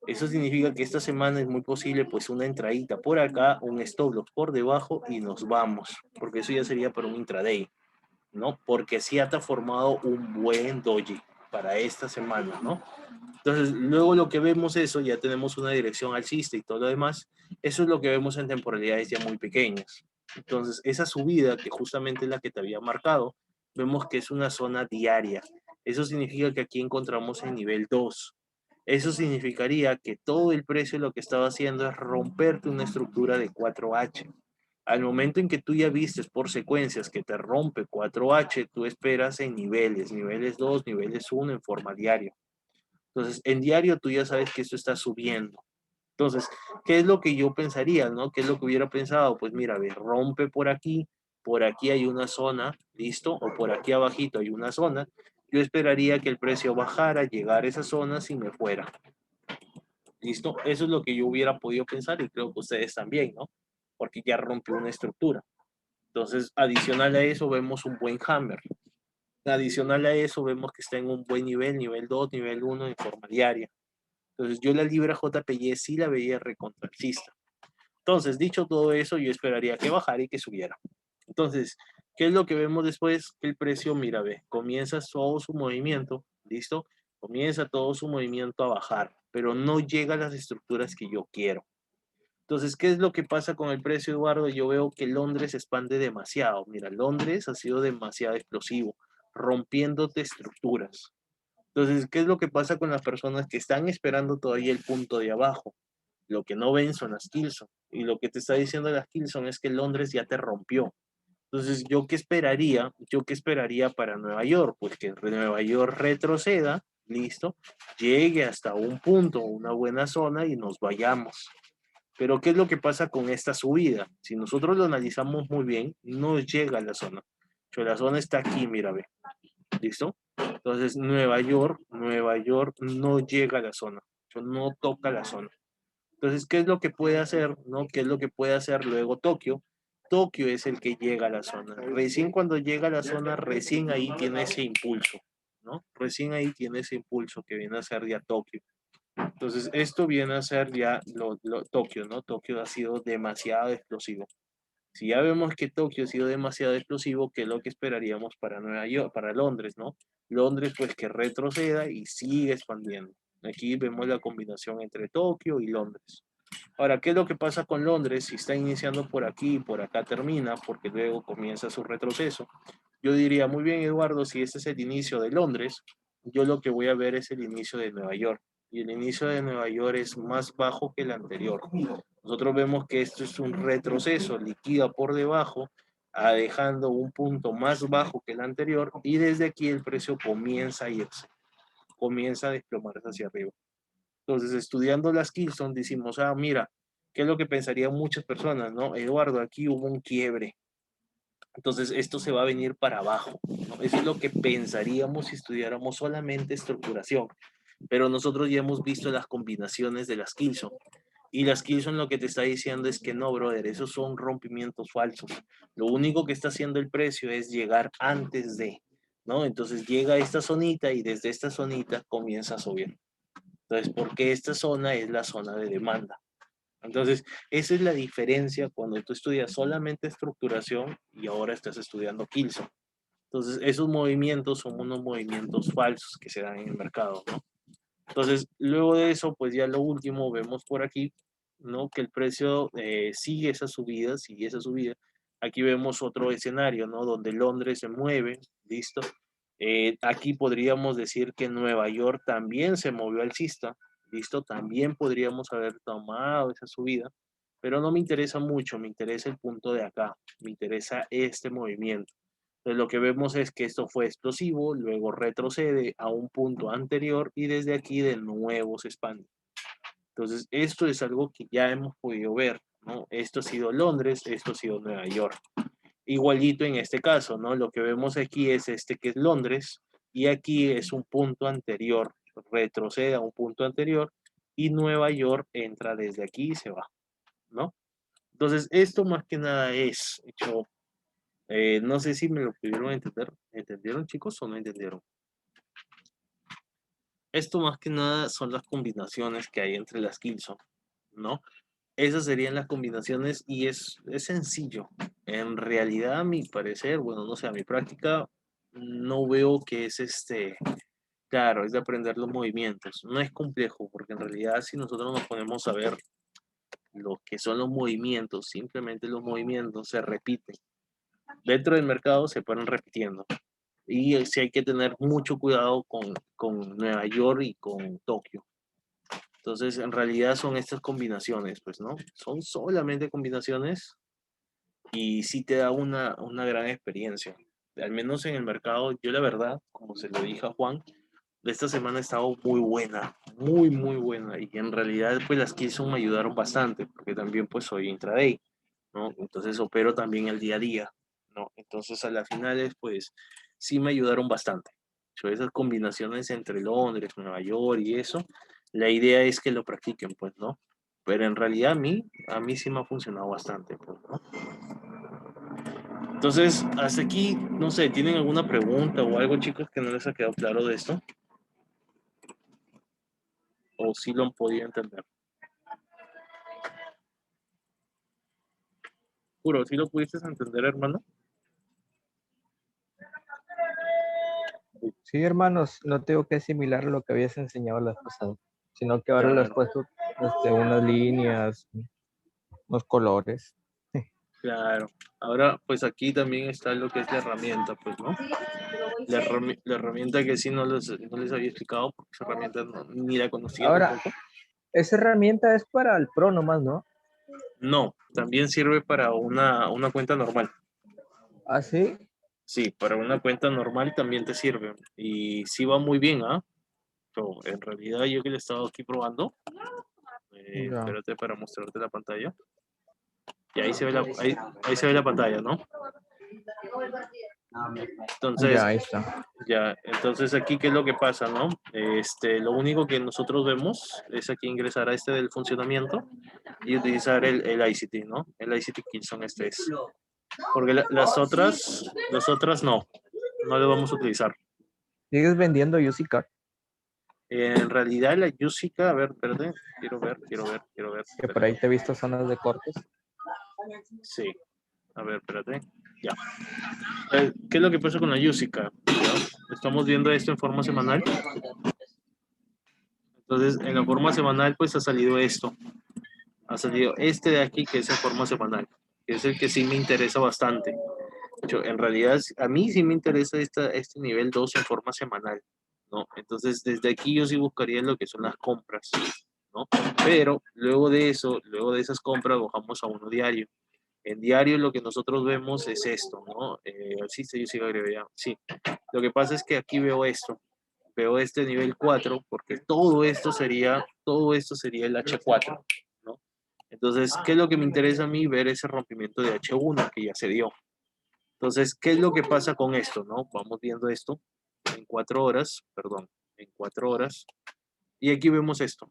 Eso significa que esta semana es muy posible pues una entradita por acá, un stop loss por debajo y nos vamos, porque eso ya sería para un intraday, ¿no? Porque sí ha formado un buen doji para esta semana, ¿no? Entonces, luego lo que vemos eso, ya tenemos una dirección alcista y todo lo demás, eso es lo que vemos en temporalidades ya muy pequeñas. Entonces, esa subida, que justamente es la que te había marcado, vemos que es una zona diaria. Eso significa que aquí encontramos el nivel 2. Eso significaría que todo el precio lo que estaba haciendo es romperte una estructura de 4H. Al momento en que tú ya vistes por secuencias que te rompe 4H, tú esperas en niveles 2, niveles 1 en forma diaria. Entonces, en diario tú ya sabes que esto está subiendo. Entonces, ¿qué es lo que yo pensaría, no? ¿Qué es lo que hubiera pensado? Pues mira, ve, rompe por aquí hay una zona, ¿listo? O por aquí abajito hay una zona. Yo esperaría que el precio bajara, llegara a esa zona si me fuera. ¿Listo? Eso es lo que yo hubiera podido pensar y creo que ustedes también, ¿no? Porque ya rompió una estructura. Entonces, adicional a eso, vemos un buen hammer. Adicional a eso, vemos que está en un buen nivel 2, nivel 1 en forma diaria. Entonces, yo la libra JPY sí la veía recontracista. Entonces, dicho todo eso, yo esperaría que bajara y que subiera. Entonces, ¿qué es lo que vemos después? Que el precio, mira, ve, comienza todo su movimiento, ¿listo? Comienza todo su movimiento a bajar, pero no llega a las estructuras que yo quiero. Entonces, ¿qué es lo que pasa con el precio, Eduardo? Yo veo que Londres se expande demasiado. Mira, Londres ha sido demasiado explosivo, rompiéndote estructuras. Entonces, ¿qué es lo que pasa con las personas que están esperando todavía el punto de abajo? Lo que no ven son las Kilson. Y lo que te está diciendo las Kilson es que Londres ya te rompió. Entonces, ¿yo qué esperaría? ¿Yo qué esperaría para Nueva York? Pues que Nueva York retroceda, listo, llegue hasta un punto, una buena zona y nos vayamos. Pero ¿qué es lo que pasa con esta subida? Si nosotros lo analizamos muy bien, no llega a la zona. Pero la zona está aquí, mira, ve. ¿Listo? Entonces, Nueva York no llega a la zona. No toca la zona. Entonces, ¿qué es lo que puede hacer? ¿No? ¿Qué es lo que puede hacer luego Tokio? Tokio es el que llega a la zona. Recién cuando llega a la zona, recién ahí tiene ese impulso, ¿no? Recién ahí tiene ese impulso que viene a ser ya Tokio. Entonces, esto viene a ser ya Tokio, ¿no? Tokio ha sido demasiado explosivo. Si ya vemos que Tokio ha sido demasiado explosivo, ¿qué es lo que esperaríamos para Nueva York, para Londres, ¿no? Londres, pues que retroceda y sigue expandiendo. Aquí vemos la combinación entre Tokio y Londres. Ahora, ¿qué es lo que pasa con Londres? Si está iniciando por aquí y por acá termina, porque luego comienza su retroceso. Yo diría, muy bien, Eduardo, si este es el inicio de Londres, yo lo que voy a ver es el inicio de Nueva York. Y el inicio de Nueva York es más bajo que el anterior. Nosotros vemos que esto es un retroceso, liquida por debajo, dejando un punto más bajo que el anterior, y desde aquí el precio comienza a irse, comienza a desplomarse hacia arriba. Entonces, estudiando las Kilson, decimos, ah, mira, ¿qué es lo que pensarían muchas personas, no? Eduardo, aquí hubo un quiebre. Entonces, esto se va a venir para abajo, ¿no? Eso es lo que pensaríamos si estudiáramos solamente estructuración. Pero nosotros ya hemos visto las combinaciones de las Kilson. Y las Kilson lo que te está diciendo es que no, brother, esos son rompimientos falsos. Lo único que está haciendo el precio es llegar antes de, ¿no? Entonces llega a esta zonita y desde esta zonita comienza a subir. Entonces, porque esta zona es la zona de demanda. Entonces, esa es la diferencia cuando tú estudias solamente estructuración y ahora estás estudiando Kilson. Entonces, esos movimientos son unos movimientos falsos que se dan en el mercado, ¿no? Entonces, luego de eso, pues ya lo último vemos por aquí, ¿no? Que el precio sigue esa subida, sigue esa subida. Aquí vemos otro escenario, ¿no? Donde Londres se mueve, ¿listo? Aquí podríamos decir que Nueva York también se movió alcista, ¿listo? También podríamos haber tomado esa subida, pero no me interesa mucho, me interesa el punto de acá, me interesa este movimiento. Entonces lo que vemos es que esto fue explosivo, luego retrocede a un punto anterior y desde aquí de nuevo se expande. Entonces esto es algo que ya hemos podido ver, ¿no? Esto ha sido Londres, esto ha sido Nueva York. Igualito en este caso, ¿no? Lo que vemos aquí es este que es Londres y aquí es un punto anterior, retrocede a un punto anterior y Nueva York entra desde aquí y se va, ¿no? Entonces esto más que nada es hecho, no sé si me lo pudieron entender, ¿entendieron chicos o no entendieron? Esto más que nada son las combinaciones que hay entre las Kilson, ¿no? Esas serían las combinaciones y es sencillo. En realidad, a mi parecer, bueno, no sé, a mi práctica, no veo que es claro, es de aprender los movimientos. No es complejo, porque en realidad si nosotros nos ponemos a ver lo que son los movimientos, simplemente los movimientos se repiten. Dentro del mercado se fueron repitiendo. Y sí hay que tener mucho cuidado con Nueva York y con Tokio. Entonces, en realidad son estas combinaciones, pues, ¿no? Son solamente combinaciones y sí te da una gran experiencia. Al menos en el mercado, yo la verdad, como se lo dije a Juan, esta semana ha estado muy buena, muy buena. Y en realidad, pues las Kilson me ayudaron bastante, porque también pues soy intraday, ¿no? Entonces opero también el día a día, ¿no? Entonces a las finales, pues sí me ayudaron bastante. Yo esas combinaciones entre Londres, Nueva York y eso, la idea es que lo practiquen, pues, ¿no? Pero en realidad a mí sí me ha funcionado bastante, pues, ¿no? Entonces, hasta aquí, no sé, ¿tienen alguna pregunta o algo, chicos, que no les ha quedado claro de esto? ¿O sí lo han podido entender? Juro, ¿sí lo pudiste entender, hermano? Sí, hermanos, no tengo que asimilar lo que habías enseñado la vez pasada, sino que ahora le has Claro, puesto unas líneas, unos colores. claro. Ahora, pues aquí también está lo que es la herramienta, pues, ¿no? La herramienta que sí no les había explicado, porque esa herramienta ni la conocía Ahora, tampoco. esa herramienta es para el Pro nomás, ¿no? No, también sirve para una cuenta normal. ¿Ah, sí? Sí, para una cuenta normal también te sirve. Y sí va muy bien, ¿ah? Pero en realidad yo que le he estado aquí probando, Ya. espérate para mostrarte la pantalla. Y ahí se ve ahí se ve la pantalla, ¿no? Entonces, Ya, ahí está. ya, entonces aquí, ¿qué es lo que pasa, no? Lo único que nosotros vemos es aquí ingresar a este del funcionamiento y utilizar el ICT, ¿no? El ICT Kilson este es. Porque las otras no lo vamos a utilizar. ¿Sigues vendiendo Card? En realidad la Yusica, a ver, espérate, quiero ver, Que por ahí te he visto zonas de cortes. sí, a ver, espérate, ya. ¿Qué es lo que pasa con la Yusica? Estamos viendo esto en forma semanal. Entonces, en la forma semanal, pues ha salido esto. Ha salido este de aquí, que es en forma semanal, que es el que sí me interesa bastante. En realidad, a mí sí me interesa este nivel 2 en forma semanal, ¿no? Entonces, desde aquí yo sí buscaría lo que son las compras, ¿no? Pero luego de eso, luego de esas compras, bajamos a uno diario. En diario lo que nosotros vemos es esto, ¿no? Sí, sí, sí, sí. Lo que pasa es que aquí veo esto, veo este nivel 4 porque todo esto sería el H4, ¿no? Entonces, ¿qué es lo que me interesa a mí? Ver ese rompimiento de H1 que ya se dio. Entonces, ¿qué es lo que pasa con esto, no? Vamos viendo esto en 4 horas, perdón, en 4 horas. Y aquí vemos esto.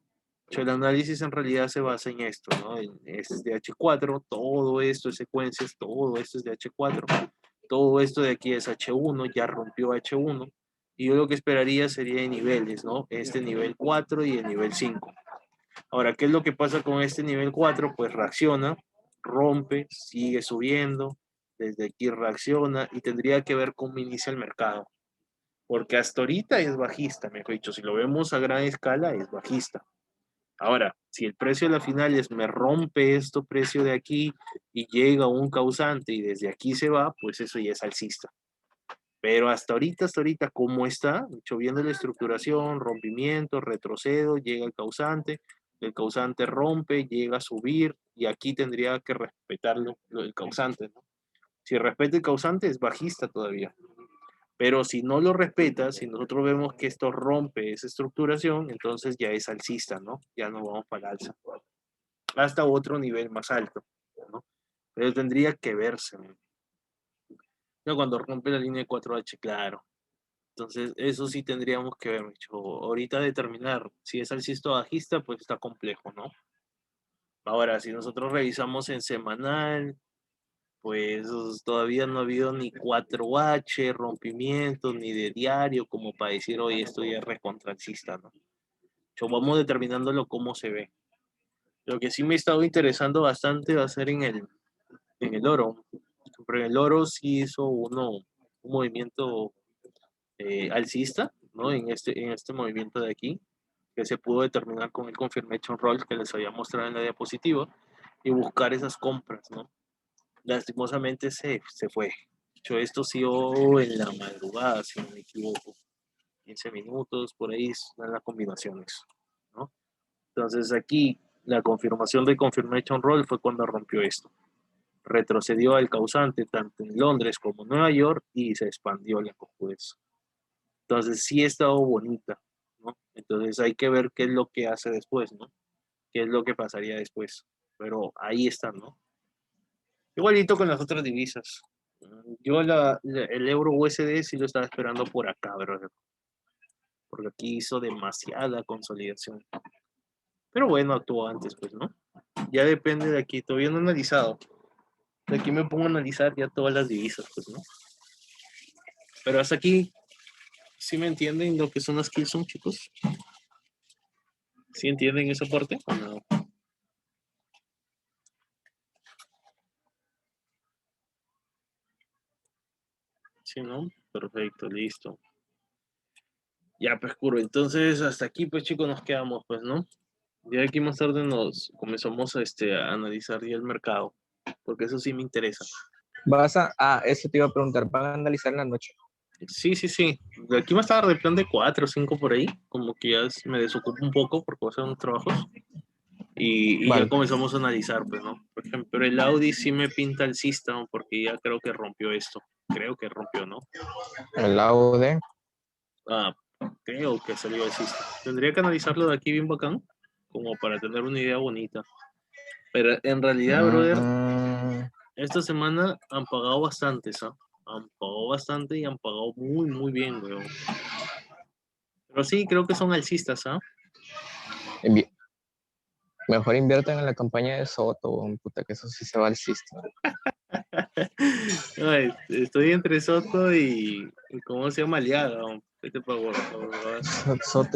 El análisis en realidad se basa en esto, ¿no? Es de H4, todo esto es secuencias, todo esto es de H4, todo esto de aquí es H1, ya rompió H1. Y yo lo que esperaría sería de niveles, ¿no? Este nivel 4 y el nivel 5. Ahora, ¿qué es lo que pasa con este nivel 4? Pues reacciona, rompe, sigue subiendo, desde aquí reacciona y tendría que ver cómo inicia el mercado. Porque hasta ahorita es bajista, mejor dicho, si lo vemos a gran escala es bajista. Ahora, si el precio de la final es me rompe este precio de aquí y llega un causante y desde aquí se va, pues eso ya es alcista. Pero hasta ahorita, ¿cómo está? Viendo la estructuración, rompimiento, retrocedo, llega el causante rompe, llega a subir y aquí tendría que respetarlo el causante, ¿no? Si respeta el causante es bajista todavía. Pero si no lo respeta, si nosotros vemos que esto rompe esa estructuración, entonces ya es alcista, ¿no? Ya no vamos para el alza. Hasta otro nivel más alto, ¿no? Pero tendría que verse, ¿no? Cuando rompe la línea de 4H, claro. Entonces, eso sí tendríamos que ver, Micho. Ahorita determinar si es alcista o bajista, pues está complejo, ¿no? Ahora, si nosotros revisamos en semanal, pues todavía no ha habido ni 4H, rompimientos, ni de diario, como para decir, oye, esto ya es recontralcista, ¿no? Vamos determinándolo cómo se ve. Lo que sí me ha estado interesando bastante va a ser en el oro. Pero en el oro sí hizo un movimiento alcista, ¿no? En este movimiento de aquí, que se pudo determinar con el confirmation roll que les había mostrado en la diapositiva y buscar esas compras, ¿no? Lastimosamente se fue. Esto sí en la madrugada, si no me equivoco. 15 minutos, por ahí están las combinaciones, ¿no? Entonces aquí la confirmación de confirmation roll fue cuando rompió esto. retrocedió el causante tanto en Londres como en Nueva York y se expandió la cojudez. Entonces sí ha estado bonita, ¿no? Entonces hay que ver qué es lo que hace después, ¿no? Qué es lo que pasaría después. Pero ahí está, ¿no? Igualito con las otras divisas. Yo el euro USD sí lo estaba esperando por acá, brother. Porque aquí hizo demasiada consolidación. Pero bueno, actuó antes, pues, ¿no? Ya depende de aquí. Todavía no he analizado. De aquí me pongo a analizar ya todas las divisas, pues, ¿no? Pero hasta aquí, ¿sí me entienden lo que son las Kilson, chicos? ¿Sí entienden esa parte o no? Sí, ¿no? Perfecto, listo. Ya, pues, Curvo. Entonces, hasta aquí, pues, chicos, nos quedamos, pues, ¿no? Ya aquí más tarde nos comenzamos a analizar ya el mercado, porque eso sí me interesa. Eso te iba a preguntar, ¿van a analizar en la noche? Sí, sí, sí. De aquí más tarde, plan de 4 o 5 por ahí, como que ya me desocupo un poco porque voy a hacer unos trabajos y ya Vale. comenzamos a analizar, pues, ¿no? Por ejemplo, el Audi sí me pinta alcista, ¿no? Porque ya creo que rompió esto. Creo que rompió, ¿no? El lado de... Ah, creo que salió alcista. Tendría que analizarlo de aquí bien bacán, como para tener una idea bonita. Pero en realidad, brother, esta semana han pagado bastante, ¿sabes? Han pagado bastante y han pagado muy, muy bien, weón. Pero sí, creo que son alcistas, ¿ah? Mejor inviertan en la campaña de Soto, puta, que eso sí se va alcista. Ay, estoy entre Soto y ¿cómo se llama? Aliaga. ¿Qué te pago? Soto